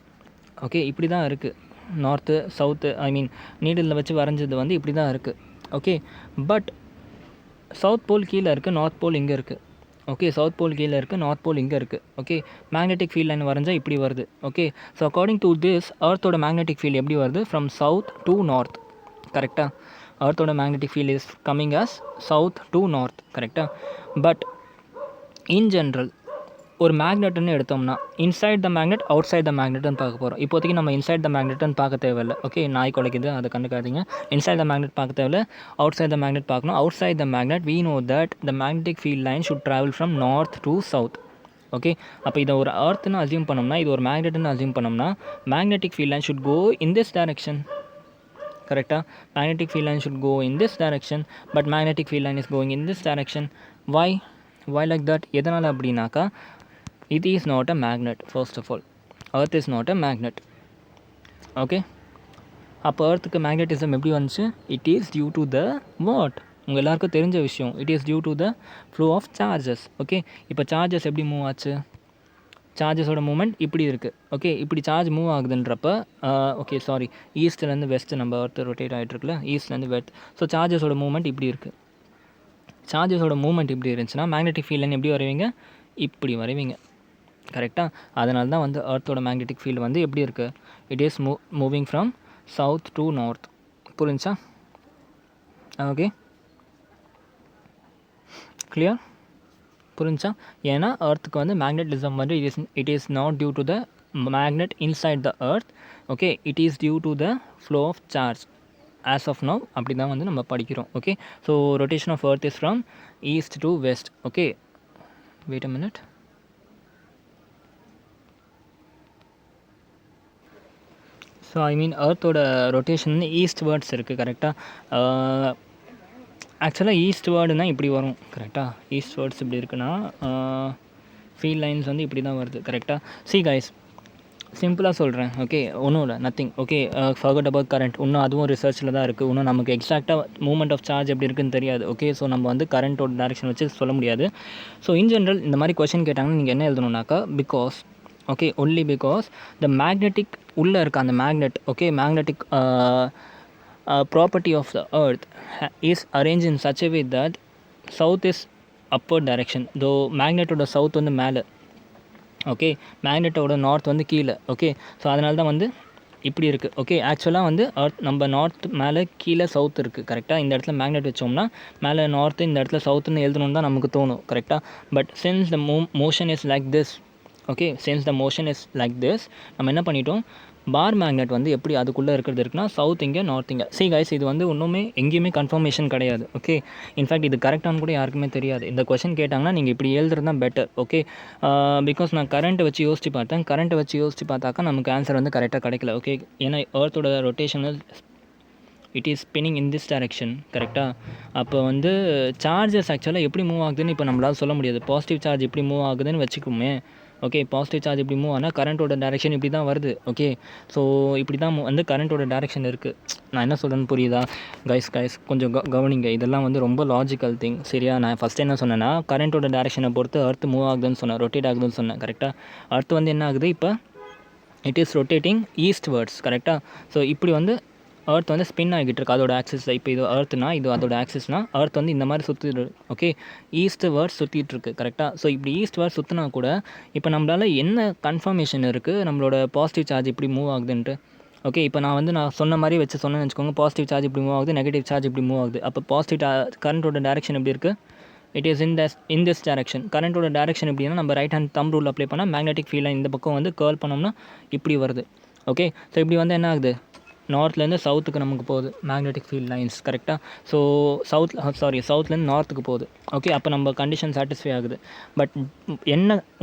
ஓகே, இப்படி தான் இருக்குது. நார்த்து சவுத்து, ஐ மீன் நீடில் வச்சு வரைஞ்சது வந்து இப்படி தான் இருக்குது. ஓகே, பட் சவுத் போல் கீழே இருக்குது, நார்த் போல் இங்கே இருக்குது. ஓகே, சவுத் போல் கீழே இருக்குது, நார்த் போல் இங்கே இருக்குது. ஓகே, மேக்னெட்டிக் ஃபீல்ட் லைன் வரைஞ்சால் இப்படி வருது. Okay, so according to this எர்த்தோட மேக்னெட்டிக் ஃபீல்டு எப்படி வருது? From south to north. கரெக்டாக? எர்த்தோட magnetic field is coming as south to north. கரெக்டாக? பட் இன் ஜென்ரல் ஒரு மேக்னெட்னு எடுத்தோம்னா inside the magnet, outside the மேக்னெட்னு பார்க்க போகிறோம். இப்போதைக்கு நம்ம இன்சைட் த மேக்னெட்னு பார்க்க தேவையில்லை. ஓகே, நாய் குலைக்குது, அதை கண்டுக்காதீங்க. இன்சைட் த மேக்னெட் பார்க்க தேவையில்லை, அவுட் சைட் த மேக்னெட் பார்க்கணும். Outside the magnet we know that the magnetic field line should travel from north to south. Okay, அப்போ இதை ஒரு எர்த்னு அசியூம் பண்ணோம்னா, இது ஒரு மேக்னெட்னு அசியூம் பண்ணோம்னா, magnetic field line should go in this direction. கரெக்டாக? Magnetic field line should go in this direction, but magnetic field line is going in this direction. why like that? எதனால் அப்படின்னாக்கா, it is not a magnet. First of all, earth is not a magnet. Okay, அப்போ எர்த்துக்கு magnetism எப்படி வந்துச்சு? It is due to the what? உங்கள் எல்லாருக்கும் தெரிஞ்ச விஷயம். It is due to the flow of charges. Okay, இப்போ சார்ஜஸ் எப்படி move ஆச்சு? சார்ஜஸோட மூவ்மெண்ட் இப்படி இருக்குது. ஓகே, இப்படி சார்ஜ் மூவ் ஆகுதுன்றப்ப ஓகே சாரி, ஈஸ்ட்லேருந்து வெஸ்ட்டு நம்ம எர்த்து ரொட்டேட் ஆகிட்டுருக்குல்ல, ஈஸ்ட்லேருந்து வெஸ்ட். ஸோ சார்ஜஸோட மூவ்மெண்ட் இப்படி இருக்குது. சார்ஜஸோட மூவ்மெண்ட் இப்படி இருந்துச்சுன்னா மேக்னெட்டிக் ஃபீல்ட் லைன் எப்படி வரைவீங்க? இப்படி வரைவீங்க. கரெக்டாக? அதனால தான் வந்து எர்த்தோட மேக்னெட்டிக் ஃபீல்டு வந்து எப்படி இருக்குது? It is moving from south to north. புரிஞ்சா? Okay, clear? புரிஞ்சா? ஏன்னா எர்த்துக்கு வந்து மேக்னெட்டிசம் வந்து it is not due to the magnet inside the earth. Okay, it is due to the flow of charge. As of now அப்படி தான் வந்து நம்ம படிக்கிறோம். Okay, so rotation of earth is from east to west. Okay, wait a minute. So I mean எர்த்தோட rotation வந்து eastwards இருக்குது. கரெக்டாக? ஆக்சுவலாக ஈஸ்ட் வேர்டுனா இப்படி வரும். கரெக்டாக? ஈஸ்ட் வேர்ட்ஸ் இப்படி இருக்குன்னா ஃபீல்ட் லைன்ஸ் வந்து இப்படி தான் வருது. கரெக்டாக? சி கைஸ், சிம்பிளாக சொல்கிறேன். ஓகே, ஒன்றும் இல்லை, nothing. Okay, forgot about current. இன்னும் அதுவும் ரிசர்ச்சில் தான் இருக்குது. இன்னும் நமக்கு எக்ஸாக்டாக மூவ்மெண்ட் ஆஃப் சார்ஜ் எப்படி இருக்குன்னு தெரியாது. ஓகே, ஸோ நம்ம வந்து கரண்ட்டோட டேரக்ஷன் வச்சு சொல்ல முடியாது. ஸோ இன் ஜென்ரல் இந்த மாதிரி கொஷின் கேட்டாங்கன்னா நீங்கள் என்ன எழுதணுன்னாக்கா, because okay, only because the magnetic உள்ளே இருக்க அந்த magnet, okay, magnetic property of the earth is arrange in such a way that south is upper direction. Though மேக்னெட்டோட சவுத் வந்து மேலே, ஓகே, மேக்னெட்டோட நார்த் வந்து கீழே. ஓகே, ஸோ அதனால தான் வந்து இப்படி இருக்குது. ஓகே, ஆக்சுவலாக வந்து எர்த் நம்ம நார்த் மேலே கீழே சவுத் இருக்குது. கரெக்டாக? இந்த இடத்துல மேக்னெட் வச்சோம்னா மேலே நார்த்து, இந்த இடத்துல சவுத்துன்னு எழுதணுன்னு தான் நமக்கு தோணும். கரெக்டாக? But since the motion is like this, okay, since the motion is like this, நம்ம என்ன பண்ணிட்டோம், பார் மேக்னெட் வந்து எப்படி அதுக்குள்ளே இருக்கிறது இருக்குன்னா சவுத் இங்கே, நார்த் இங்கே. சி கைஸ், இது வந்து ஒன்றுமே எங்கேயுமே கன்ஃபர்மேஷன் கிடையாது. ஓகே, இன்ஃபேக்ட் இது கரெக்டானு கூட யாருக்குமே தெரியாது. இந்த கொஷின் கேட்டாங்கன்னா நீங்கள் இப்படி எழுதுறது தான் பெட்டர். ஓகே, பிகாஸ் நான் கரண்ட்டை வச்சு யோசித்து பார்த்தேன். கரண்ட்டை வச்சு யோசித்து பார்த்தாக்கா நமக்கு ஆன்சர் வந்து கரெக்டாக கிடைக்கல. ஓகே, ஏன்னா எர்த்தோட rotational it is spinning in this direction. கரெக்டாக? அப்போ வந்து சார்ஜஸ் ஆக்சுவலாக எப்படி மூவ் ஆகுதுன்னு இப்போ நம்மளால் சொல்ல முடியாது. பாசிட்டிவ் சார்ஜ் எப்படி மூவ் ஆகுதுன்னு வச்சுக்கோமே. ஓகே, பாசிட்டிவ் சார்ஜ் இப்படி மூவ் ஆனால் கரண்ட்டோட டைரெக்ஷன் இப்படி தான் வருது. ஓகே, ஸோ இப்படி தான் வந்து கரண்ட்டோட டைரெக்ஷன் இருக்குது. நான் என்ன சொல்கிறேன்னு புரியுதா? கைஸ் கொஞ்சம் கவனிங்க. இதெல்லாம் வந்து ரொம்ப லாஜிக்கல் திங். சரியா? நான் ஃபஸ்ட்டு என்ன சொன்னேன்னா, கரண்ட்டோட டைரெக்ஷனை பொறுத்து எர்த் மூவ் ஆகுதுன்னு சொன்னேன், ரொட்டேட் ஆகுதுன்னு சொன்னேன். கரெக்டாக? எர்த் வந்து என்ன ஆகுது இப்போ? It is rotating eastwards. கரெக்டாக? ஸோ இப்படி வந்து எர்த் வந்து ஸ்பின் ஆகிட்டு இருக்கு அதோட ஆக்சிஸில். இப்போ இது எர்த்னா, இது அதோட ஆக்சிஸ்னால் எர்த் வந்து இந்த மாதிரி சுற்றிட்டு. ஓகே, ஈஸ்ட் வேர்ட்ஸ் சுற்றிட்டு இருக்கு. கரெக்டாக? ஸோ இப்படி ஈஸ்ட் வேர்ட்ஸ் சுற்றினா கூட இப்போ நம்மளால் என்ன கன்ஃபர்மேஷன் இருக்குது நம்மளோட பாசிட்டிவ் சார்ஜ் இப்படி மூவ் ஆகுதுன்ட்டு? ஓகே, இப்போ நான் சொன்ன மாதிரி சொன்னேன்னு வச்சுக்கோங்க. பாசிட்டிவ் சார்ஜ் இப்படி மூவ் ஆகுது, நெகட்டிவ் சார்ஜ் இப்படி மூவ் ஆகுது. அப்போ பாசிட்டிவ் கரண்ட்டோட டைரெக்ஷன் எப்படி இருக்குது? It is in this direction. கரண்ட்டோட டைரெக்ஷன் எப்படின்னா, நம்ம right hand thumb rule apply பண்ணால் மேக்னெட்டிக் ஃபீல்டை இந்த பக்கம் வந்து கேர்ள் பண்ணோம்னா இப்படி வருது. ஓகே, ஸோ இப்படி வந்து என்ன ஆகுது? நார்த்லேருந்து சவுத்துக்கு நமக்கு போகுது மேக்னெட்டிக் ஃபீல்ட் லைன்ஸ். கரெக்டாக? ஸோ சவுத்லேருந்து நார்த்துக்கு போகுது. ஓகே, அப்போ நம்ம கண்டிஷன் சாட்டிஸ்ஃபை ஆகுது. பட்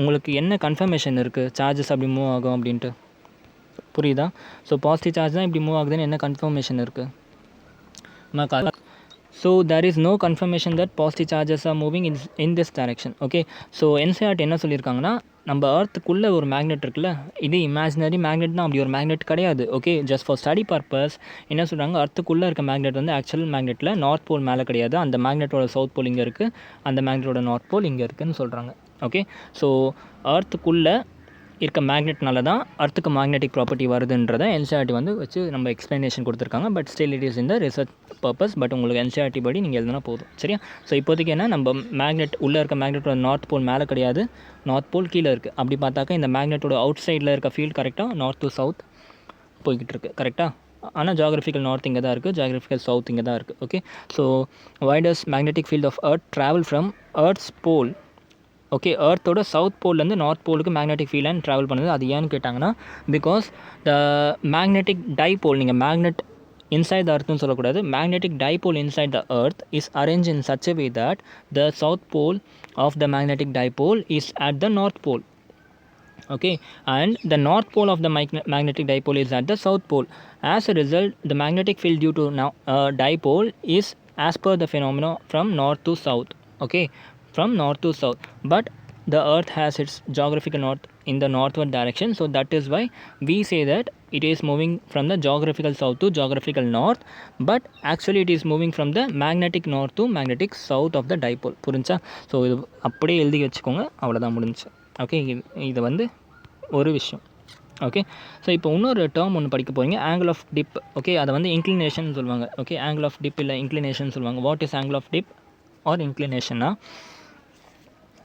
உங்களுக்கு என்ன கன்ஃபர்மேஷன் இருக்குது சார்ஜஸ் அப்படி மூவ் ஆகும் அப்படின்ட்டு? புரியுதா? ஸோ பாசிட்டிவ் சார்ஜ் தான் இப்படி மூவ் ஆகுதுன்னு என்ன கன்ஃபர்மேஷன் இருக்குது? So there is no confirmation that positive charges are moving in this direction. Okay, so NCERT என்ன சொல்லியிருக்காங்கன்னா, நம்ம எர்த்துக்குள்ளே ஒரு மேக்னெட் இருக்குல்ல, இது இமேஜினரி மேக்னெட் தான், அப்படி ஒரு மேக்னெட் கிடையாது. Okay, just for study purpose என்ன சொல்கிறாங்க, எர்த்துக்குள்ளே இருக்க மேக்னெட் வந்து ஆக்சுவல் மேக்னெட்டில் நார்த் போல் மேலே கிடையாது, அந்த மேக்னெட்டோட சவுத் போல் இங்கே இருக்குது, அந்த மேக்னெட்டோட நார்த் போல் இங்கே இருக்குதுன்னு சொல்கிறாங்க. ஓகே, ஸோ எர்த்துக்குள்ளே இருக்க மேக்னெட்னால தான் அர்த்துக்கு மேக்னெட்டிக் ப்ராப்பர்ட்டி வருதுன்றதை என்சிஆர்டி வந்து வச்சு நம்ம எக்ஸ்ப்ளனேஷன் கொடுத்துருக்காங்க. பட் ஸ்டில் இட் இஸ் இந்த ரிசர்ச் பர்பஸ். பட் உங்களுக்கு என்சிஆர்டி படி நீங்கள் எழுதுனா போதும். சரியா? ஸோ இப்போதைக்கு என்ன, நம்ம மேக்னெட் உள்ளே இருக்க மேக்னெட்டோட நார்த் போல் மேலே கிடையாது, நார்த் போல் கீழே இருக்குது. அப்படி பார்த்தாக்கா இந்த மேக்னெட்டோட அவுட் சைடில் இருக்க ஃபீல்ட் கரெக்டாக நார்த் டு சவுத் போய்கிட்டு இருக்குது. கரெக்டாக? ஆனால் ஜாகிரபிக்கல் நார்த் இங்கே தான் இருக்குது, ஜாகிரபிக்கல் சவுத் இங்கே தான் இருக்குது. Okay, so why does magnetic field of earth travel from earth's pole? Okay, எர்த்தோட சவுத் போல்லேருந்து நார்த் போலுக்கு மேக்னெட்டிக் ஃபீல்ட் லைன் ட்ராவல் பண்ணுது. அது ஏன்னு கேட்டாங்கன்னா, பிகாஸ் த மேக்னெட்டிக் டைபோல், நீங்கள் மேக்னெட் இன்சைட் த எர்த்னு சொல்லக்கூடாது, magnetic dipole inside the earth is arrange in such a way that the south pole of the magnetic dipole is at the north pole. Okay, and the north pole of the magnetic dipole is at the south pole. As a result, the magnetic field due to dipole is as per the phenomena from north to south. Okay, from north to south, but the earth has its geographical north in the northward direction, so that is why we say that it is moving from the geographical south to geographical north, but actually it is moving from the magnetic north to magnetic south of the dipole. புரிஞ்சா? So இது அப்படியே எழுதி வச்சுக்கோங்க, அவ்வளோதான் முடிஞ்சு. Okay, இது வந்து ஒரு விஷயம். ஓகே, ஸோ இப்போ இன்னொரு டேர்ம் ஒன்று படிக்க போகிறீங்க, ஆங்கிள் ஆஃப் டிப். ஓகே, அதை வந்து இன்க்ளினேஷன் சொல்லுவாங்க. ஓகே, ஆங்கிள் ஆஃப் டிப் இல்லை இன்க்ளினேஷன் சொல்லுவாங்க. What is angle of dip or இன்க்ளினேஷன்னா,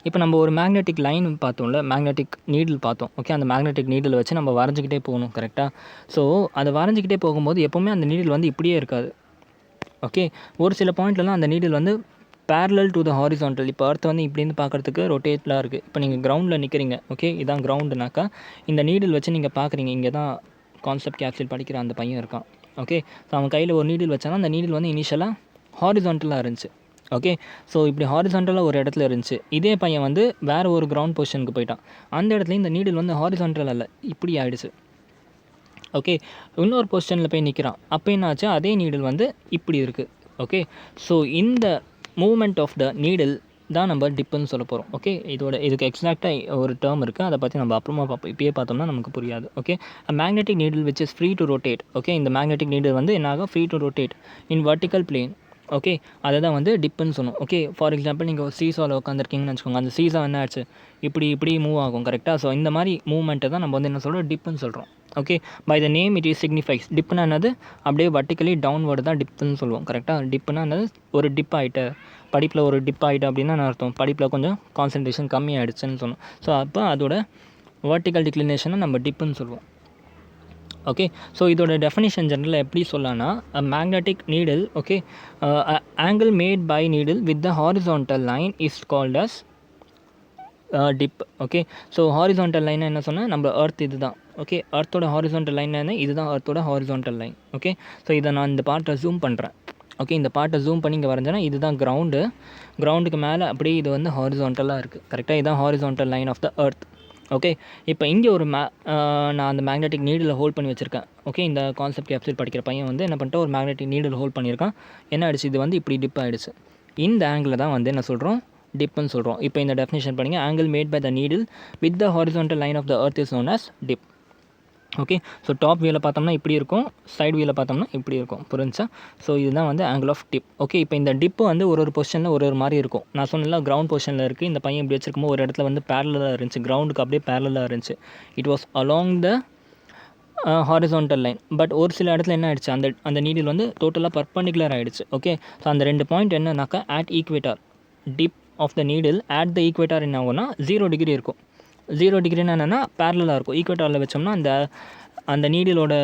இப்போ நம்ம ஒரு மேக்னெட்டிக் லைன் பார்த்தோம்ல, மேக்னெட்டிக் நீடில் பார்த்தோம். ஓகே, அந்த மேக்னெட்டிக் நீடில் வச்சு நம்ம வரைஞ்சிக்கிட்டே போகணும். கரெக்டாக? ஸோ அதை வரைஞ்சிக்கிட்டே போகும்போது எப்போவுமே அந்த நீடில் வந்து இப்படியே இருக்காது. ஓகே, ஒரு சில பாயிண்ட்லலாம் அந்த நீடில் வந்து parallel to the horizontal. இப்போ எர்த் வந்து இப்படின்னு பார்க்குறதுக்கு ரொட்டேட்லாம் இருக்குது. இப்போ நீங்கள் கிரவுண்டில் நிற்கிறீங்க. ஓகே, இதான் கிரவுண்டுனாக்கா இந்த நீடில் வச்சு நீங்கள் பார்க்குறீங்க. இங்கே தான் கான்செப்ட் கேப்சூல் படிக்கிற அந்த பையன் இருக்கான். ஓகே, ஸோ அவன் கையில் ஒரு நீடில் வச்சானா அந்த நீடில் வந்து இனிஷியலாக ஹாரிசான்டலாக இருந்துச்சு. ஓகே, ஸோ இப்படி ஹாரிசான்டலாக ஒரு இடத்துல இருந்துச்சு. இதே பையன் வந்து வேறு ஒரு கிரவுண்ட் பொசிஷனுக்கு போயிட்டான். அந்த இடத்துல இந்த நீடில் வந்து ஹாரிசான்டல் அல்ல, இப்படி ஆகிடுச்சு. ஓகே, இன்னொரு பொசிஷனில் போய் நிற்கிறான். அப்போ என்னாச்சு, அதே நீடில் வந்து இப்படி இருக்குது. ஓகே, ஸோ இந்த மூவ்மெண்ட் ஆஃப் த நீடில் தான் நம்ம டிப்புன்னு சொல்ல போகிறோம். ஓகே, இதுக்கு எக்ஸாக்டாக ஒரு டேர்ம் இருக்குது, அதை பற்றி நம்ம அப்புறமா பார்ப்போம். இப்பயே பார்த்தோம்னா நமக்கு புரியாது. Okay, magnetic needle which is free to rotate. Okay, இந்த மேக்னெட்டிக் நீடில் வந்து என்னாகும், free to rotate in vertical plane. Okay, அதை தான் வந்து டிப்புன்னு சொன்னோம். ஓகே, ஃபார் எக்ஸாம்பிள் நீங்கள் சீசாவில் உட்காந்துருக்கீங்கன்னு வச்சுக்கோங்க, அந்த சீசா என்ன ஆச்சு, இப்படி மூவ் ஆகும். கரெக்டாக? ஸோ இந்த மாதிரி மூவ்மெண்ட்டை தான் நம்ம வந்து என்ன சொல்கிறோம், டிப்புன்னு சொல்கிறோம். Okay, by the name it is signifies. டிப்புனா என்னது, அப்படியே வர்டிக்கலி டவுன்வர்டு தான் டிப்புன்னு சொல்லுவோம். கரெக்டாக? டிப்புனா என்னது, ஒரு டிப் ஆகிட்ட, படிப்பில் ஒரு டிப் ஆகிட்டு அப்படின்னா என்ன அர்த்தம், படிப்பில் கொஞ்சம் கான்சன்ட்ரேஷன் கம்மியாகிடுச்சுன்னு சொன்னோம். ஸோ அப்போ அதோட வெர்டிக்கல் டிக்ளினேஷனை நம்ம டிப்புன்னு சொல்லுவோம். ஓகே, ஸோ இதோட டெஃபினிஷன் ஜெனரலாக எப்படி சொல்லலாம்னா, a magnetic needle, okay, angle made by needle with the horizontal line is called as dip. Okay, so horizontal line என்ன சொன்னால், நம்ம எர்த் இது தான். ஓகே, எர்த்தோட ஹாரிசான்டல் லைன் என்ன, இதுதான் எர்த்தோட ஹாரிசான்டல் லைன். ஓகே, ஸோ இதை நான் இந்த பார்ட்டை ஜூம் பண்ணுறேன். ஓகே, இந்த பார்ட்டை ஜூம் பண்ணி இங்கே வரைஞ்சேன்னா இதுதான் கிரவுண்டுக்கு மேலே அப்படியே இது வந்து ஹாரிசான்டலாக இருக்குது. கரெக்டாக? இதுதான் horizontal line of the earth. Okay, இப்போ இங்கே ஒரு நான் அந்த மேக்னெட்டிக் நீடில் ஹோல்ட் பண்ணி வச்சுருக்கேன். ஓகே, இந்த கான்செப்ட் கேப்சூல் படிக்கிற பையன் வந்து என்ன பண்ணிட்டு ஒரு மேக்னெட்டிக் நீடில் ஹோல்ட் பண்ணியிருக்கான். என்ன ஆகிடுச்சு, இது வந்து இப்படி டிப் ஆகிடுச்சு. இந்த ஆங்கிளில் தான் வந்து என்ன சொல்கிறோம், டிப்னு சொல்கிறோம். இப்போ இந்த டெஃபினேஷன் படிங்க. Angle made by the needle with the horizontal line of the earth is known as dip. Okay, so top வியூவில் பார்த்தோம்னா இப்படி இருக்கும், சைடு வியூவில் பார்த்தோம்னா இப்படி இருக்கும். புரிஞ்சா? ஸோ இதுதான் வந்து ஆங்கிள் ஆஃப் டிப். ஓகே, இப்போ இந்த டிப்பு வந்து ஒரு பொசிஷனில் ஒரு மாதிரி இருக்கும். நான் சொன்னல கிரவுண்ட் பொசிஷனில் இருக்குது. இந்த பையன் இப்படி வச்சிருக்கும்போது ஒரு இடத்துல வந்து பேரலாக இருந்துச்சு, கிரவுண்டுக்கு அப்படியே பேரலாக இருந்துச்சு. It was along the horizontal line. But ஒரு சில இடத்துல என்ன ஆயிடுச்சு, அந்த நீடில் வந்து டோட்டலாக பர்பண்டிகுலர் ஆகிடுச்சு. ஓகே, ஸோ அந்த 2 பாயிண்ட் என்னன்னாக்கா at equator dip of the needle at the equator என்ன ஆகும்னா 0 டிகிரி இருக்கும். 0 டிகிரினா என்னென்னா பேரலாக இருக்கும். ஈக்குவேட்டரில் வச்சோம்னா அந்த நீடிலோட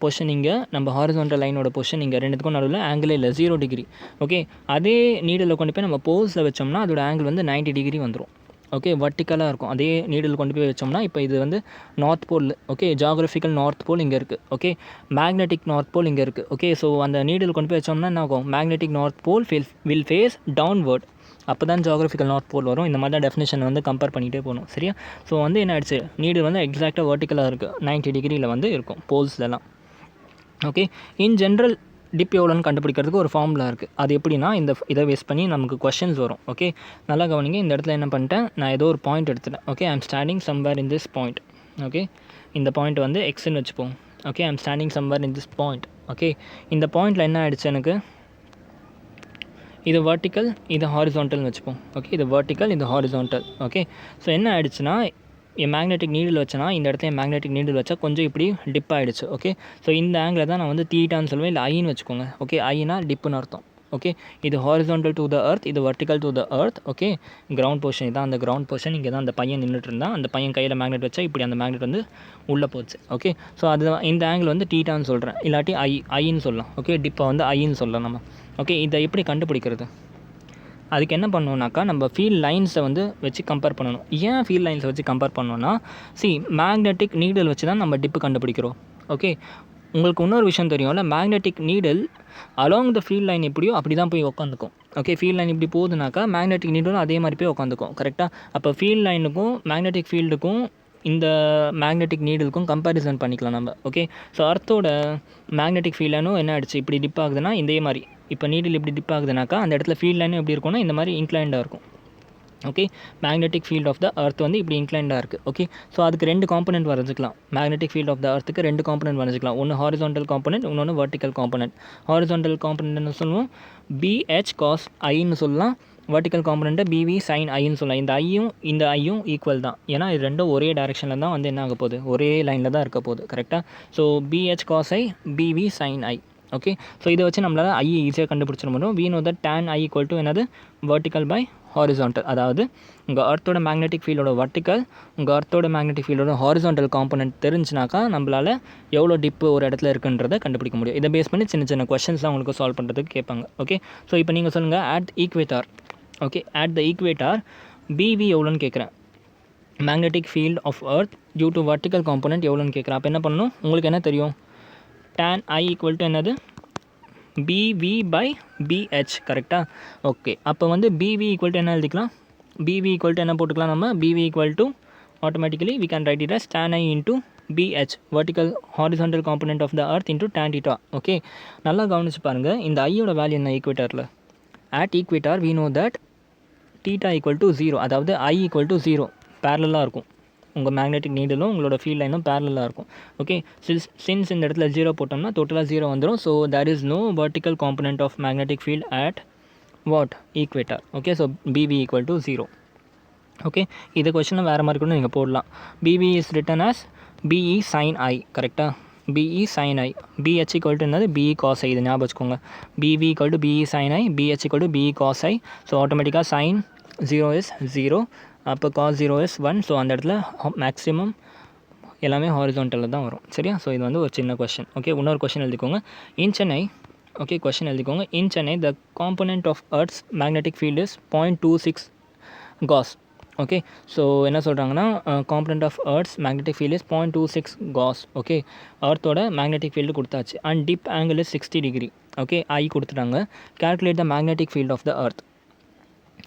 பொசிஷன் இங்கே, நம்ம ஹாரிசான்டல் லைனோட பொசிஷன் இங்கே, ரெண்டுத்துக்கும் நடுவில் ஆங்கிள் இல்லை, 0 டிகிரி. ஓகே, அதே நீடில் கொண்டு போய் நம்ம போல்ஸில் வச்சோம்னா அதோட ஆங்கிள் வந்து 90 டிகிரி வந்துடும். ஓகே, வர்டிக்கலாக இருக்கும். அதே நீடில் கொண்டு போய் வச்சோம்னா இப்போ இது வந்து north pole. Okay, geographical north pole இங்கே இருக்குது. ஓகே, மேக்னெட்டிக் நார்த் போல் இங்கே இருக்குது. ஓகே, ஸோ அந்த நீடில் கொண்டு போய் வச்சோம்னா என்ன ஆகும், magnetic north pole will face downward. அப்போ தான் ஜியாகிரபிக்கல் நார்த் போல் வரும். இந்த மாதிரி தான் டெஃபினேஷன் வந்து கம்பேர் பண்ணிகிட்டே போகணும். சரியா? ஸோ வந்து என்ன ஆயிடுச்சு, நீடில் வந்து எக்ஸாக்டாக வர்டிக்கலாக இருக்குது, 90 டிகிரியில் வந்து இருக்கும் போல்ஸ்லலாம். ஓகே, இன் ஜென்ரல் டிப் எவ்வளோன்னு கண்டுபிடிக்கிறதுக்கு ஒரு ஃபார்முலா இருக்குது. அது எப்படின்னா இதை வேஸ்ட் பண்ணி நமக்கு கொஷின்ஸ் வரும். ஓகே, நல்லா கவனிங்க. இந்த இடத்துல என்ன பண்ணிட்டேன், நான் ஏதோ ஒரு பாயிண்ட் எடுத்துட்டேன். Okay, I am standing somewhere in this point. Okay, இந்த பாயிண்ட் வந்து எக்ஸ்ன்னு வச்சுப்போம். Okay, I am standing somewhere in this point. Okay, இந்த பாயிண்டில் என்ன ஆகிடுச்சு, எனக்கு இது வர்டிக்கல், இது ஹாரிசான்டல்னு வச்சுப்போம். ஓகே, இது வர்டிக்கல், இது ஹாரிசான்டல். ஓகே, ஸோ என்ன ஆகிடுச்சுன்னா என் மேக்னெட்டிக் நீடில் வச்சேன்னா இந்த இடத்துல என் மேக்னெட்டிக் நீடில் வச்சா கொஞ்சம் இப்படி டிப் ஆகிடுச்சு. ஓகே, ஸோ இந்த ஆங்கிள் தான் நான் வந்து தீட்டான்னு சொல்லுவேன், இல்லை ஐன்னு வச்சுக்கோங்க. ஓகே, ஐனா டிப்புன்னு அர்த்தம். ஓகே, இது ஹாரிசான்டல் டு த எர்த், இது vertical to the earth. Okay, ground position இதான், அந்த கிரவுண்ட் பொசிஷன் இங்கே தான் அந்த பையன் நின்றுட்டு இருந்தான். அந்த பையன் கையில் மேக்னெட் வச்சா இப்படி அந்த மேக்னெட் வந்து உள்ளே போச்சு. ஓகே, ஸோ அது இந்த ஆங்கிள் வந்து தீட்டான்னு சொல்கிறேன், இல்லாட்டி ஐன்னு சொல்லலாம். ஓகே, டிப்பை வந்து ஐன்னு சொல்லலாம் நம்ம. ஓகே, இதை எப்படி கண்டுபிடிக்கிறது, அதுக்கு என்ன பண்ணணுன்னாக்கா நம்ம ஃபீல்ட் லைன்ஸை வந்து வச்சு கம்பேர் பண்ணணும். ஏன் ஃபீல்ட் லைன்ஸை வச்சு கம்பேர் பண்ணோன்னா, மேக்னெட்டிக் நீடில் வச்சு தான் நம்ம டிப்பு கண்டுபிடிக்கிறோம். ஓகே, உங்களுக்கு இன்னொரு விஷயம் தெரியும்ல, magnetic needle along the field line எப்படியோ அப்படி தான் போய் உட்காந்துக்கும். ஓகே, ஃபீல்ட் லைன் இப்படி போகுதுனாக்கா மேக்னெட்டிக் நீடிலும் அதே மாதிரி போய் உட்காந்துக்கும். கரெக்டாக? அப்போ ஃபீல்ட் லைனுக்கும் மேக்னெட்டிக் ஃபீல்டுக்கும் இந்த மேக்னெட்டிக் நீடிலுக்கும் கம்பேரிசன் பண்ணிக்கலாம் நம்ம. ஓகே, ஸோ அர்த்தோட மேக்னெட்டிக் ஃபீல்ட் லைனும் என்ன ஆகிடுச்சு, இப்படி டிப் ஆகுதுன்னா இதே மாதிரி, இப்போ நீடில் இப்படி டிப் ஆகுதுனாக்கா அந்த இடத்துல ஃபீல்ட் லைனும் எப்படி இருக்கும்னா இந்த மாதிரி இன்க்ளைண்டாக இருக்கும். Okay, magnetic field of the earth வந்து இப்படி இன்க்ளைண்டாக இருக்குது. ஓகே, ஸோ அதுக்கு 2 காம்பனெண்ட் வரைஞ்சிக்கலாம். மேக்னெட்டிக் ஃபீல்ட் ஆஃப் த எர்த்துக்கு 2 காம்பனெண்ட் வரைஞ்சிக்கலாம். ஒன்று ஹாரிசான்டல் காம்பனெண்ட், இன்னொன்று வர்டிக்கல் காம்பனெண்ட். ஹாரிசான்டல் காம்பனெண்ட்னு சொல்லுவோம் BH cos ஐன்னு சொல்லலாம், வர்டிக்கல் காம்பனெண்ட்டை BV sin ஐன்னு சொல்லலாம். இந்த ஐயும் ஈக்குவல் தான், ஏன்னா இது ரெண்டும் ஒரே டைரெக்ஷனில் தான் வந்து என்ன ஆக போகுது, ஒரே லைனில் தான் இருக்க போகுது. கரெக்டாக? So BH cos I, BV sin I. Okay, so இதை வச்சு நம்மளால் ஐ ஈஸியாக கண்டுபிடிச்சிட முடியும். we know that tan I equal to என்னது, vertical by horizontal. அதாவது உங்கள் அர்த்தோட மேக்னெட்டிக் ஃபீல்டோட வர்டிக்கல், உங்கள் அர்த்தோட மேக்னெட்டிக் ஃபீல்டோட ஹாரிசான்டல் காம்பனெண்ட் தெரிஞ்சுனாக்கா நம்மளால் எவ்வளோ டிப்பு ஒரு இடத்துல இருக்குன்றதை கண்டுபிடிக்க முடியும். இதை பேஸ் பண்ணி சின்ன சின்ன கொஷின்ஸ்லாம் உங்களுக்கு சால்வ் பண்ணுறதுக்கு கேட்பாங்க. ஓகே, ஸோ இப்போ நீங்கள் சொல்லுங்கள் at equator. Okay, at the equator BV எவ்வளோன்னு கேட்குறேன், magnetic field of earth due to vertical component எவ்வளோன்னு கேட்குறேன். அப்போ என்ன பண்ணணும், உங்களுக்கு என்ன தெரியும், tan I equal to என்னது, BV by BH. கரெக்டாக? ஓகே, அப்போ வந்து BV equal to என்ன எழுதிக்கலாம், BV equal to என்ன போட்டுக்கலாம் நம்ம, BV equal to automatically we can write it as tan I into BH, vertical horizontal component of the earth into tan theta. Okay, நல்லா கவனிச்சு பாருங்கள், இந்த ஐயோட வேல்யூ என்ன ஈக்குவேட்டரில், at equator we know that theta equal to 0, அதாவது I equal to 0 பேரலாக இருக்கும். உங்கள் மேக்னெட்டிக் நீடிலும் உங்களோட ஃபீல்ட் லைனும் பேரலாக இருக்கும். ஓகே, சின்ஸ் இந்த இடத்துல 0 போட்டோம்னா டோட்டலாக 0 வந்துடும். So there is no vertical component of magnetic field at what, equator. Okay, so BV equal to 0. Okay, இது கொஸ்டினில் வேறு மாதிரி கூட நீங்கள் போடலாம். BV is written as BE sin I. கரெக்டாக? BE sin I, BH equal to என்னது, BE cos I. இது ஞாபகம் வச்சுக்கோங்க. BV equal to BE sin I, BH equal to BE cos I. So ஆட்டோமேட்டிக்காக sin 0 is 0, அப்போ cos 0 is 1. So அந்த இடத்துல maximum எல்லாமே ஹாரிசான்டலில் தான் வரும். சரியா? ஸோ இது வந்து ஒரு சின்ன கொஸ்டின். ஓகே, இன்னொரு கொஸ்டின் எழுதிக்கோங்க. இன் சென்னை, ஓகே, கொஸ்டின் எழுதிக்கோங்க. In Chennai the component of earth's magnetic field is 0.26 Gauss. Okay, so என்ன சொல்கிறாங்கன்னா component of earth's magnetic field is 0.26 Gauss. Okay, எர்த்தோட மேக்னெட்டிக் ஃபீல்டு கொடுத்தாச்சு. And dip angle is 60 degree. Okay, I கொடுத்துட்டாங்க. Calculate the magnetic field of the earth.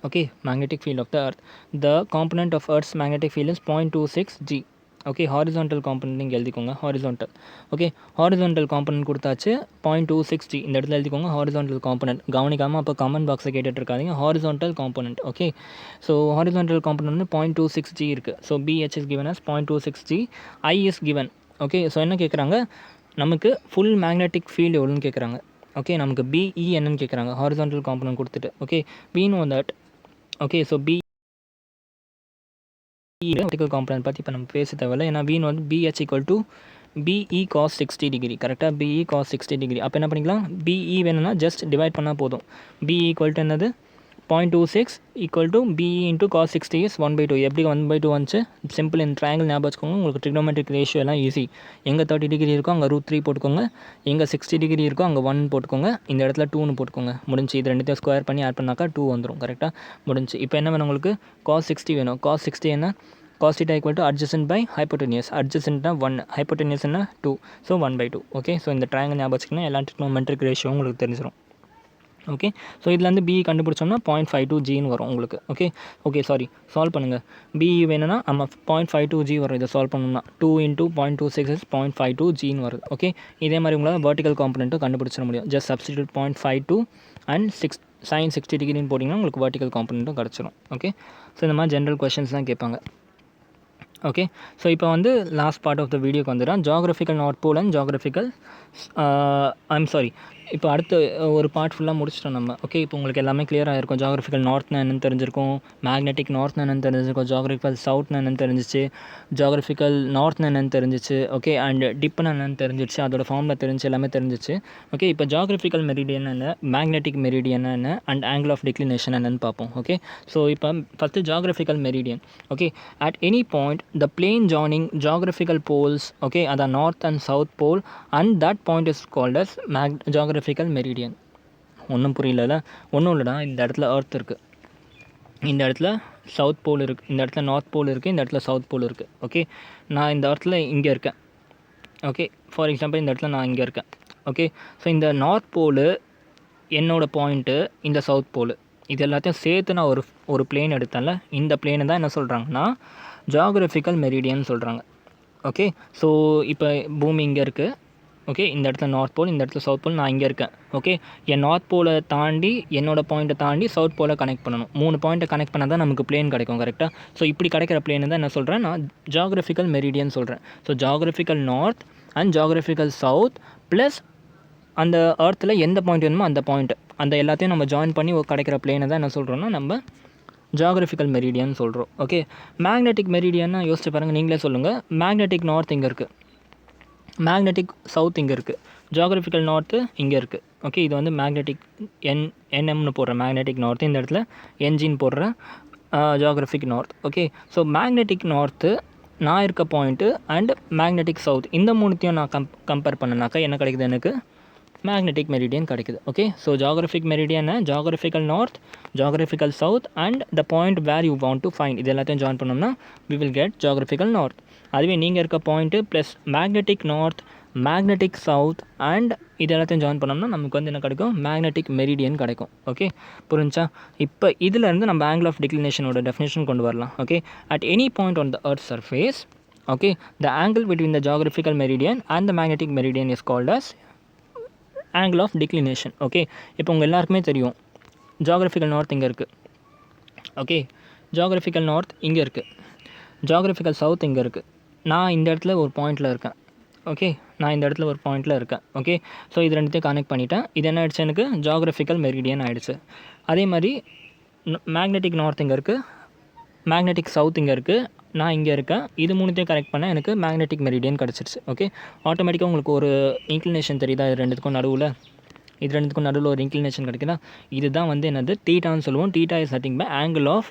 Okay, magnetic field of the earth. The component of earth's magnetic field is 0.26 G. Okay, horizontal component இங்கே எழுதிக்கோங்க, horizontal. Okay, horizontal component கொடுத்தாச்சு 0.26G இந்த இடத்துல எழுதிக்கோங்க horizontal component. கவனிக்காமல் அப்போ comment பாக்ஸை கேட்டுட்டு இருக்காதிங்க. Horizontal component. Okay, so horizontal component வந்து 0.26G இருக்குது. So BH is given as 0.26G, I is given. Okay, so என்ன கேட்குறாங்க, நமக்கு ஃபுல் மேக்னெட்டிக் ஃபீல்டு எவ்வளோன்னு கேட்குறாங்க. ஓகே, நமக்கு BE என்னன்னு கேட்குறாங்க ஹாரிசான்டல் காம்பனண்ட் கொடுத்துட்டு. Okay, we know that. Okay, so vertical component பற்றி இப்போ நம்ம பேச தேவையில்லை. ஏன்னா வீண் வந்து BH equal to BE cos 60 degree. கரெக்டாக BE cos 60 டிகிரி. அப்போ என்ன பண்ணிக்கலாம், BE வேணும்னா ஜஸ்ட் டிவைட் பண்ணால் போதும். BE ஈக்குவல் டு என்னது 0.26 equal to BE into cos 60 is 1/2. எப்படி 1/2 வந்துச்சு, சிம்பிள் இந்த ட்ரையாங்கிள் ஞாபகம் வச்சுக்கோங்க. உங்களுக்கு ட்ரிக்னோமெட்ரிக் ரேஷியோ எல்லாம் ஈஸி. எங்கே 30 டிகிரி இருக்கோ அங்கே √3 போட்டுக்கோங்க, எங்கே 60 டிகிரி இருக்கோ அங்கே 1 போட்டுக்கோங்க, இந்த இடத்துல 2ன்னு போட்டுக்கோங்க. முடிஞ்சு இது ரெண்டுத்தையும் ஸ்கொயர் பண்ணி ஆட் பண்ணாக்கா 2 வந்துடும். கரெக்டாக முடிஞ்சு. இப்போ என்ன வேணும் உங்களுக்கு, cos 60 வேணும். cos 60 என்ன, cos theta equal to adjacent by hypotenuse. Adjacent 1, hypotenuse 2, so 1/2. Okay, so இந்த ட்ரையாங்கிள் ஞாபகம் வச்சுக்கணும். எல்லா ட்ரிக்னோமெட்ரிக் ரேஷியோ உங்களுக்கு தெரிஞ்சிடும். ஓகே, ஸோ இதுலேருந்து BE கண்டுபிடிச்சோம்னா 0.52Gன்னு வரும் உங்களுக்கு. ஓகே, ஓகே சாரி, சால்வ் பண்ணுங்கள். BE வேணும்னா நம்ம 0.52G வரும். இதை சால்வ் பண்ணணும்னா 2 × 0.26 is 0.52Gன்னு வருது. ஓகே, இதே மாதிரி உங்களால் வெர்டிக்கல் காம்பனண்ட்டும் கண்டுபிடிச்சிட முடியும். ஜஸ்ட் சப்ஸ்டிடியூட் 0.52 அண்ட் sin 60 டிகிரின்னு போட்டிங்கன்னா உங்களுக்கு வெர்டிக்கல் காம்பனண்ட்டும் கிடச்சிடும். ஓகே, ஸோ இந்த மாதிரி ஜென்ரல் கொஷின்ஸ் தான் கேட்பாங்க. ஓகே, ஸோ இப்போ வந்து லாஸ்ட் பார்ட் ஆஃப் த வீடியோக்கு வந்துடும். Geographical north pole and geographical இப்போ அடுத்து ஒரு பார்ட் ஃபுல்லாக முடிச்சிட்டோம் நம்ம. ஓகே, இப்போ உங்களுக்கு எல்லாமே கிளியராக இருக்கும். ஜாகிரபிக்கல் நார்த்னா என்னென்னு தெரிஞ்சிருக்கும், மேக்னெட்டிக் நார்த்னா என்னென்னு தெரிஞ்சிருக்கும், ஜாகிரபிக்கல் சவுத்னா என்னென்னு தெரிஞ்சிச்சு, ஜாகிரபிக்கல் நார்த்னா என்னென்னு தெரிஞ்சிச்சு. ஓகே, அண்ட் டிப்னா என்னென்னு தெரிஞ்சிச்சு, அதோட ஃபார்மில் தெரிஞ்சு எல்லாமே தெரிஞ்சிச்சு. ஓகே, இப்போ ஜாகிரபிக்கல் மெரிடியன் என்ன, மேக்னெட்டிக் மெரிடியன் என்ன, அண்ட் ஆங்கிள் ஆஃப் டிக்ளினேஷன் என்னென்னு பார்ப்போம். ஓகே, ஸோ இப்போ first geographical meridian. Okay, at any point the plane joining geographical poles, okay, are the north and south pole, and that point is called as geographical meridian. ஒன்றும் புரியல, ஒன்றும் இல்லைடா. இந்த இடத்துல earth இருக்குது, இந்த இடத்துல சவுத் போல் இருக்குது, இந்த இடத்துல நார்த் போல் இருக்குது, இந்த இடத்துல சவுத் போல் இருக்குது. ஓகே, நான் இந்த இடத்துல இங்கே இருக்கேன். ஓகே, ஃபார் எக்ஸாம்பிள் இந்த இடத்துல நான் இங்கே இருக்கேன். ஓகே, ஸோ இந்த நார்த் போலு என்னோடய பாயிண்ட்டு, இந்த சவுத் போலு, இது எல்லாத்தையும் சேர்த்து நான் ஒரு பிளேன் எடுத்தேன்ல, இந்த பிளேனை தான் என்ன சொல்கிறாங்கன்னா ஜாகிரபிக்கல் மெரிடியன் சொல்கிறாங்க. ஓகே, ஸோ இப்போ பூமி இங்கே இருக்குது. ஓகே, இந்த இடத்துல நார்த் போல், இந்த இடத்துல சவுத் போல், நான் இங்கே இருக்கேன். ஓகே, என் நார்த் போலை தாண்டி என்னோடய பாயிண்ட்டை தாண்டி சவுத் போலை கனெக்ட் பண்ணணும். 3 பாயிண்ட்டை கனெக்ட் பண்ணால் தான் நமக்கு பிளேன் கிடைக்கும். கரெக்டாக, ஸோ இப்படி கிடைக்கிற பிளேன் தான் என்ன சொல்கிறேன் நான் ஜாகிரபிக்கல் மெரிடியன் சொல்கிறேன். So geographical north and geographical south plus அந்த எர்த்தில் எந்த பாயிண்ட் வேணுமோ அந்த பாயிண்ட், அந்த எல்லாத்தையும் நம்ம ஜாயின் பண்ணி கிடைக்கிற பிளேனை தான் என்ன சொல்கிறோன்னா நம்ம ஜாகிரபிக்கல் மெரிடியன் சொல்கிறோம். ஓகே, மேக்னெட்டிக் மெரிடியன்னா யோசிச்சு பாருங்கள், நீங்களே சொல்லுங்கள். மேக்னெட்டிக் நார்த் இங்கே இருக்குது, மேக்னெட்டிக் சவுத் இங்கே இருக்குது, ஜாகிரபிக்கல் நார்த்து இங்கே இருக்குது. ஓகே, இது வந்து மேக்னெட்டிக் NMன்னு போடுற மேக்னெட்டிக் நார்த்து, இந்த இடத்துல என்ஜின் போடுற geographic north. Okay, so magnetic north நான் இருக்க பாயிண்ட்டு அண்ட் மேக்னெட்டிக் சவுத், இந்த மூணுத்தையும் நான் கம்பேர் பண்ணனாக்கா என்ன கிடைக்குது, எனக்கு மேக்னெட்டிக் மெரிடியன் கிடைக்குது. Okay, so geographic meridian, geographical north, geographical south and the point where you want to find, இது எல்லாத்தையும் ஜாயின் பண்ணோம்னா we will get geographical north. அதுவே நீங்கள் இருக்க point plus magnetic north, magnetic south and இது எல்லாத்தையும் join பண்ணோம்னா நமக்கு வந்து என்ன கிடைக்கும், மேக்னெட்டிக் மெரிடியன் கிடைக்கும். ஓகே, புரிஞ்சா? இப்போ இதிலேருந்து நம்ம ஆங்கிள் ஆஃப் டிக்ளினேஷனோட டெஃபினேஷன் கொண்டு வரலாம். Okay, at any point on the earth surface, okay, the angle between the geographical meridian and the magnetic meridian is called as angle of declination. Okay, இப்போ உங்கள் எல்லாருக்குமே தெரியும் ஜாகிரபிக்கல் நார்த் இங்கே இருக்குது. Okay, geographical north இங்கே இருக்குது, geographical south இங்கே இருக்குது. நான் இந்த இடத்துல ஒரு பாயிண்டில் இருக்கேன். ஓகே, நான் இந்த இடத்துல ஒரு பாயிண்டில் இருக்கேன். ஓகே, ஸோ இது ரெண்டுத்தையும் கனெக்ட் பண்ணிவிட்டேன். இது என்ன ஆகிடுச்சு, எனக்கு ஜாகிரபிக்கல் மெரிடியன் ஆகிடுச்சு. அதே மாதிரி மேக்னெட்டிக் நார்த் இங்கே இருக்குது, மேக்னெட்டிக் சவுத் இங்கே இருக்குது, நான் இங்கே இருக்கேன். இது மூணுத்தையும் கனெக்ட் பண்ணால் எனக்கு மேக்னெட்டிக் மெரிடியன் கிடச்சிருச்சு. ஓகே, ஆட்டோமேட்டிக்காக உங்களுக்கு ஒரு இன்க்ளினேஷன் தெரியுதா, இது ரெண்டுத்துக்கும் நடுவில், இது ரெண்டுத்துக்கும் நடுவில் ஒரு இன்க்ளினேஷன் கிடைக்குதா. இதுதான் வந்து என்னது, தீட்டான்னு சொல்லுவோம். Theta is nothing by angle of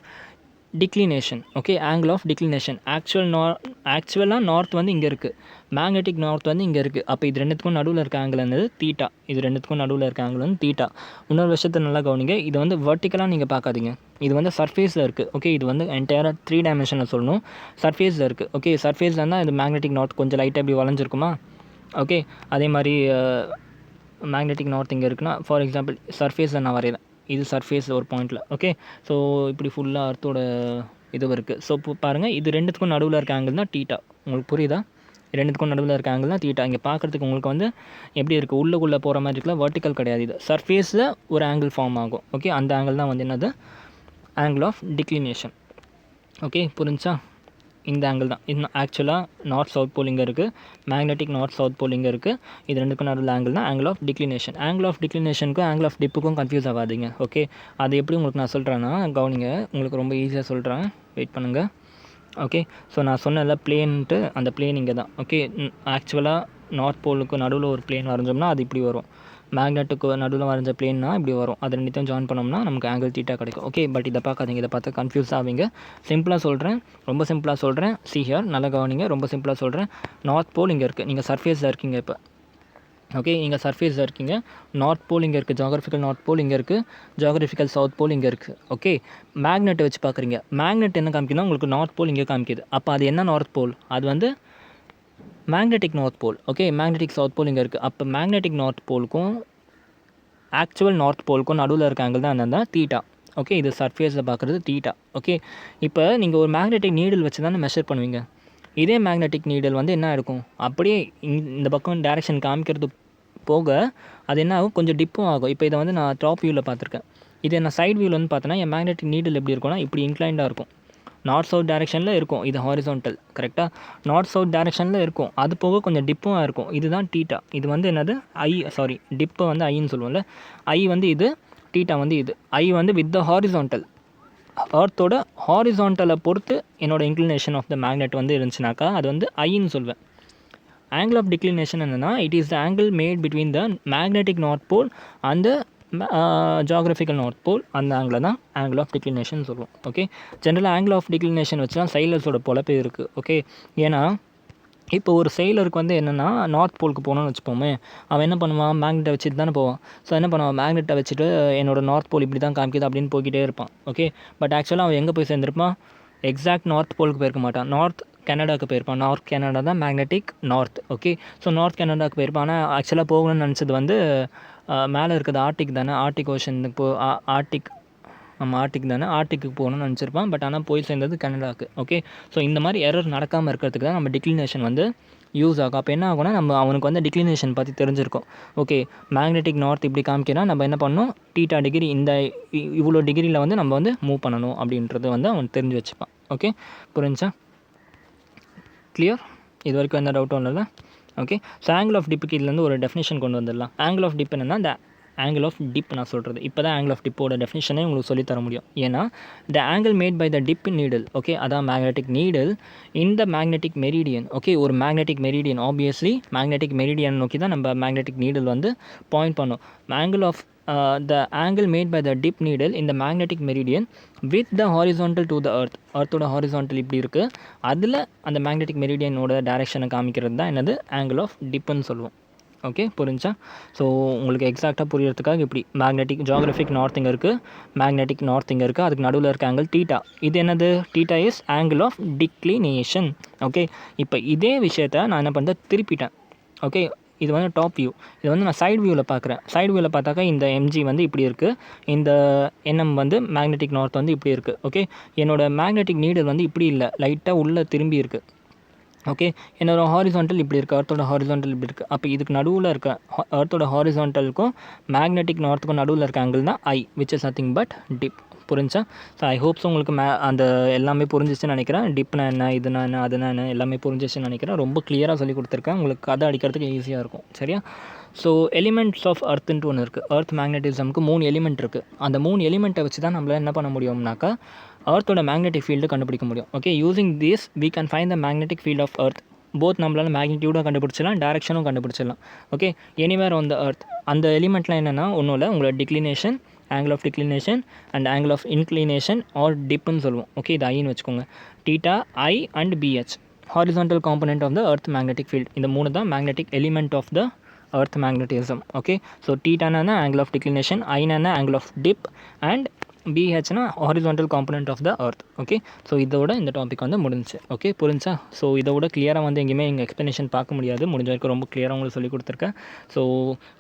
declination. Okay, angle of declination. ஆக்சுவலாக நார்த் வந்து இங்கே இருக்குது, மேக்னெட்டிக் நார்த் வந்து இங்கே இருக்குது. அப்போ இது ரெண்டுத்துக்கும் நடுவில் இருக்க ஆங்கிள் என்னது, தீட்டா. இது ரெண்டுத்துக்கும் நடுவில் இருக்க ஆங்கிள் வந்து தீட்டா. இன்னொரு விஷயத்தை நல்லா கவனிங்க, இது வந்து வெர்டிக்கலாக நீங்கள் பார்க்காதீங்க, இது வந்து சர்ஃபேஸில் இருக்குது. ஓகே, இது வந்து என்டையராக 3 டைமென்ஷனில் சொல்லணும், சர்ஃபேஸில் இருக்குது. ஓகே, சர்ஃபேஸில் இருந்தால் இது மேக்னெட்டிக் நார்த் கொஞ்சம் லைட்டாக இப்படி வளைஞ்சிருக்குமா. ஓகே, அதே மாதிரி மேக்னெட்டிக் நார்த் இங்கே இருக்குன்னா, ஃபார் எக்ஸாம்பிள் சர்ஃபேஸில் நான் வரைகிறேன், இது சர்ஃபேஸ் ஒரு பாயிண்டில். ஓகே, ஸோ இப்படி ஃபுல்லாக அர்த்தோட இதுவும் இருக்குது. ஸோ இப்போ பாருங்கள், இது ரெண்டுத்துக்கும் நடுவில் இருக்க ஆங்கிள் தான் தீட்டா. உங்களுக்கு புரியுதா? ரெண்டுத்துக்கும் நடுவில் இருக்க ஆங்கிள் தான் தீட்டா. இங்கே பார்க்குறதுக்கு உங்களுக்கு வந்து எப்படி இருக்குது, உள்ளுக்குள்ளே போகிற மாதிரி இருக்குல்ல, வெர்டிக்கல் கிடையாது. இது சர்ஃபேஸில் ஒரு ஆங்கிள் ஃபார்ம் ஆகும். ஓகே, அந்த ஆங்கிள் தான் வந்து என்னது, ஆங்கிள் ஆஃப் டிக்ளினேஷன். ஓகே, புரிஞ்சா? இந்த ஆங்கிள் தான். இது ஆக்சுவலாக நார்த் சவுத் போல் இங்கே இருக்குது, மேக்னெட்டிக் நார்த் சவுத் போல் இங்கே இருக்குது. இது ரெண்டுக்கும் நடுவில் ஆங்கிள் தான் angle of declination. Angle of டிக்ளினேஷனுக்கும் ஆங்கிள் ஆஃப் டிப்புக்கும் கன்ஃபியூஸ் ஆகாதீங்க. ஓகே, அது எப்படி உங்களுக்கு நான் சொல்கிறேன்னா, கவனிங்க, உங்களுக்கு ரொம்ப ஈஸியாக சொல்கிறேன், வெயிட் பண்ணுங்கள். ஓகே, ஸோ நான் சொன்னல பிளேன்ட்டு, அந்த பிளேன் இங்கே தான். ஓகே, ஆக்சுவலாக நார்த் போலுக்கு நடுவில் ஒரு பிளேன் வரைஞ்சோம்னா அது இப்படி வரும். மேக்னெட்டுக்கு நடுவில் வரைஞ்ச பிளேன்னா இப்படி வரும். அது ரெண்டுத்தையும் ஜாயின் பண்ணோம்னா நமக்கு ஆங்கிள் தீட்டா கிடைக்கும். ஓகே, பட் இதை பார்க்காதீங்க, இதை பார்த்து கன்ஃபியூஸ் ஆவீங்க. சிம்பிளாக சொல்கிறேன், ரொம்ப சிம்பிளாக சொல்கிறேன். சி ஹியர், நல்லா கவனிங்க, ரொம்ப சிம்பிளாக சொல்கிறேன். நார்த் போல் இங்கே இருக்குது, நீங்கள் சர்ஃபேஸில் இருக்கீங்க இப்போ. ஓகே, இங்கே சர்ஃபேஸில் இருக்கீங்க. நார்த் போல் இங்கே இருக்குது, ஜியோகிராஃபிக்கல் நார்த் போல் இங்கே இருக்குது, ஜியோகிராஃபிக்கல் சவுத் போல் இங்கே இருக்குது. ஓகே, மேக்னெட்டை வச்சு பார்க்குறீங்க. மேக்னெட் என்ன காமிக்குதுன்னா உங்களுக்கு நார்த் போல் இங்கே காமிக்குது. அப்போ அது என்ன நார்த் போல்? அது வந்து magnetic north pole. Okay, magnetic south pole இங்கே இருக்குது. அப்போ மேக்னெட்டிக் நார்த் போலுக்கும் ஆக்சுவல் நார்த் போலுக்கும் நடுவில் இருக்க ஆங்கிள் தான் என்னென்னா தீட்டா. ஓகே, இது சர்ஃபேஸில் பார்க்குறது தீட்டா. ஓகே, இப்போ நீங்கள் ஒரு மேக்னெட்டிக் நீடில் வச்சு தானே மெஷர் பண்ணுவீங்க. இதே மேக்னெட்டிக் நீடில் வந்து என்ன இருக்கும், அப்படியே இந்த பக்கம் டேரெக்ஷன் காமிக்கிறது போக அது என்ன ஆகும், கொஞ்சம் டிப்பும் ஆகும். இப்போ இதை வந்து நான் டாப் வியூவில் பார்த்துருக்கேன். இதே நான் சைட் வியூவில் வந்து பார்த்தோன்னா என் மேக்னெட்டிக் நீடில் எப்படி இருக்கும்னா இப்படி இன்க்ளைண்டாக இருக்கும். நார்த் சவுத் டேரெக்ஷனில் இருக்கும், இது ஹாரிசான்டல். கரெக்டாக நார்த் சவுத் டேரெக்ஷனில் இருக்கும். அது போக கொஞ்சம் டிப்பும் இருக்கும். இதுதான் தீட்டா. இது வந்து என்னது டிப்பு வந்து ஐன்னு சொல்லுவோம்ல, ஐ வந்து இது, தீட்டா வந்து இது. ஐ வந்து வித் த ஹாரிசான்டல், எர்த்தோட ஹாரிசான்டலை பொறுத்து என்னோட இன்க்ளினேஷன் ஆஃப் த மேக்னெட் வந்து இருந்துச்சுனாக்கா அது வந்து ஐன்னு சொல்வேன். ஆங்கிள் ஆஃப் டிக்ளினேஷன் என்னென்னா, it is the angle made between the magnetic north pole அந்த ஜியோகிராஃபிக்கல் நார்த் போல். அந்த ஆங்கிள் தான் ஆங்கிள் ஆஃப் டிக்ளினேஷன் சொல்லுவோம். ஓகே, ஜென்ரலாக ஆங்கிள் ஆஃப் டிக்ளினேஷன் வச்சு தான் சைலர்ஸோட பொழப்பே இருக்குது. ஓகே, ஏன்னா இப்போ ஒரு செயிலருக்கு வந்து என்னென்னா நார்த் போலுக்கு போகணும்னு வச்சுப்போமே, அவன் என்ன பண்ணுவான், மேக்னெட்டை வச்சுட்டு தானே போவான். ஸோ என்ன பண்ணுவான், மேக்னெட்டை வச்சுட்டு என்னோட நார்த் போல் இப்படி தான் காமிக்குது அப்படின்னு போய்கிட்டே இருப்பான். ஓகே, பட் ஆக்சுவலாக அவன் எங்கே போய் சேர்ந்துருப்பான், எக்ஸாக்ட் நார்த் போலுக்கு போயிருக்க மாட்டான், நார்த் கனடாவுக்கு போயிருப்பான். நார்த் கனடா தான் magnetic north. Okay, so north கனடாவுக்கு போயிருப்பான். ஆனால் ஆக்சுவலாக போகணும்னு நினச்சது வந்து மேலே இருக்கிறது ஆர்டிக் தானே, ஆர்டிக் ஓஷனுக்கு ஆர்டிக் தானே, ஆர்டிக்கு போகணும்னு நினச்சிருப்பான். பட் ஆனால் போய் சேர்ந்தது கனடாவுக்கு. ஓகே, ஸோ இந்த மாதிரி எரர் நடக்காமல் இருக்கிறதுக்கு தான் நம்ம டிக்ளினேஷன் வந்து யூஸ் ஆகும். அப்போ என்ன ஆகும்னா, அவனுக்கு வந்து டிக்ளினேஷன் பற்றி தெரிஞ்சிருக்கும். ஓகே, மேக்னெட்டிக் நார்த் இப்படி காமிக்கிறா, நம்ம என்ன பண்ணணும், தீட்டா டிகிரி இந்த இவ்வளோ டிகிரியில் வந்து நம்ம வந்து மூவ் பண்ணணும் அப்படின்றது வந்து அவன் தெரிஞ்சு வச்சுப்பான். ஓகே, புரிஞ்சா? கிளியர்? இது வரைக்கும் எந்த டவுட்டும் இல்லைல்ல? ஓகே, ஸோ ஆங்கிள் ஆஃப் டிப்புக்கு இதுலேருந்து ஒரு டெஃபினேஷன் கொண்டு வந்துடலாம். ஆங்கிள் ஆஃப் டிப் என்னென்னா, இந்த ஆங்கிள் ஆஃப் டிப் நான் சொல்கிறது இப்போ தான் ஆங்கிள் ஆஃப் டிப்போட டெஃபினேஷனே உங்களுக்கு சொல்லித்தர முடியும். ஏன்னா the angle made by the dip needle, okay, அதான் magnetic needle in the magnetic meridian. Okay, ஒரு magnetic meridian, obviously magnetic meridian நோக்கி தான் நம்ம மேக்னெட்டிக் நீடில் வந்து பாயிண்ட் பண்ணும். Angle of the angle made by the dip needle in the magnetic meridian with the horizontal to the earth. earthோட horizontal இப்படி இருக்குது, அதில் அந்த மேக்னெட்டிக் மெரிடியனோட டைரெக்ஷனை காமிக்கிறது தான் என்னது ஆங்கிள் ஆஃப் டிப்புன்னு சொல்லுவோம். ஓகே, புரிஞ்சா? ஸோ உங்களுக்கு எக்ஸாக்டாக புரியறதுக்காக இப்படி மேக்னெட்டிக் ஜியோகிராஃபிக் நார்த் இங்கே இருக்குது, மேக்னெட்டிக் நார்த் இங்கே இருக்குது, அதுக்கு நடுவில் இருக்க ஆங்கிள் தீட்டா. இது என்னது, theta is angle of declination. Okay, இப்போ இதே விஷயத்தை நான் என்ன பண்ணுறேன், திருப்பிட்டேன். ஓகே, இது வந்து டாப் வியூ, இது வந்து நான் சைடு வியூவில் பார்க்குறேன். சைடு வியூவில் பார்த்தாக்கா இந்த எம்ஜி வந்து இப்படி இருக்குது, இந்த என்எம் வந்து மேக்னெட்டிக் நார்த் வந்து இப்படி இருக்குது. ஓகே, என்னோடய மேக்னெட்டிக் நீடில் வந்து இப்படி இல்லை, லைட்டாக உள்ளே திரும்பி இருக்குது. ஓகே, என்னோட ஹாரிசான்டல் இப்படி இருக்குது, எர்த்தோட ஹாரிசான்டல் இப்படி இருக்குது. அப்போ இதுக்கு நடுவில் இருக்க எர்த்தோட ஹாரிசான்டலுக்கும் மேக்னெட்டிக் நார்த்துக்கும் நடுவில் இருக்க ஆங்கிள் தான் I, which is nothing but dip. புரிஞ்சா? ஸோ ஐ ஹோப்ஸ் உங்களுக்கு அந்த எல்லாமே புரிஞ்சிச்சுன்னு நினைக்கிறேன். டிப்னா என்ன, இதுனா என்ன, அதுனா என்ன, எல்லாமே புரிஞ்சிச்சுன்னு நினைக்கிறேன். ரொம்ப கிளியராக சொல்லி கொடுத்துருக்கேன், உங்களுக்கு கதை அடிக்கிறதுக்கு ஈஸியாக இருக்கும். சரியா? ஸோ எலிமெண்ட்ஸ் ஆஃப் எர்த்துன்ட்டு ஒன்று இருக்குது. எர்த் மேக்னெட்டிசமுக்கு 3 எலிமெண்ட் இருக்குது. அந்த 3 எலிமெண்ட்டை வச்சு தான் நம்மளால் என்ன பண்ண முடியும்னாக்கா எர்த்தோட மேக்னெட்டிக் ஃபீல்டு கண்டுபிடிக்க முடியும். Okay, using this we can find the magnetic field of earth. Both நம்மளால் மேக்னிடியூடாக கண்டுபிடிச்சிடலாம், டேரெக்ஷனும் கண்டுபிடிச்சிடலாம். Okay, anywhere on the earth. அந்த எலிமெண்ட்லாம் என்னென்னா ஒன்றும் இல்லை, உங்களோட declination, angle of declination and angle of inclination or டிப்புன்னு சொல்லுவோம். ஓகே, இது ஐன்னு வச்சுக்கோங்க. Theta, I and BH, horizontal component of the earth magnetic field. இந்த 3 தான் magnetic element of the earth magnetism. Okay, so theta na angle of declination, I na angle of dip and BH na horizontal component of the earth. Okay, so இதோட இந்த topic வந்து முடிஞ்சிச்சு. Okay, புரிஞ்சா? So இதோட கிளியராக வந்து எங்கேயுமே எங்கள் எக்ஸ்ப்ளனேஷன் பார்க்க முடியாது, முடிஞ்ச வரைக்கும் ரொம்ப கிளியராக உங்களுக்கு சொல்லி கொடுத்துருக்கேன். ஸோ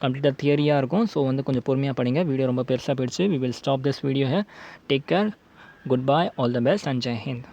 கம்ப்ளீட்டாக தியரியாக இருக்கும். ஸோ வந்து கொஞ்சம் பொறுமையாக படிங்க, வீடியோ ரொம்ப பெருசாக போயிடுச்சு. We will stop this video hey. Take care. Good bye, all the best and Jai Hind.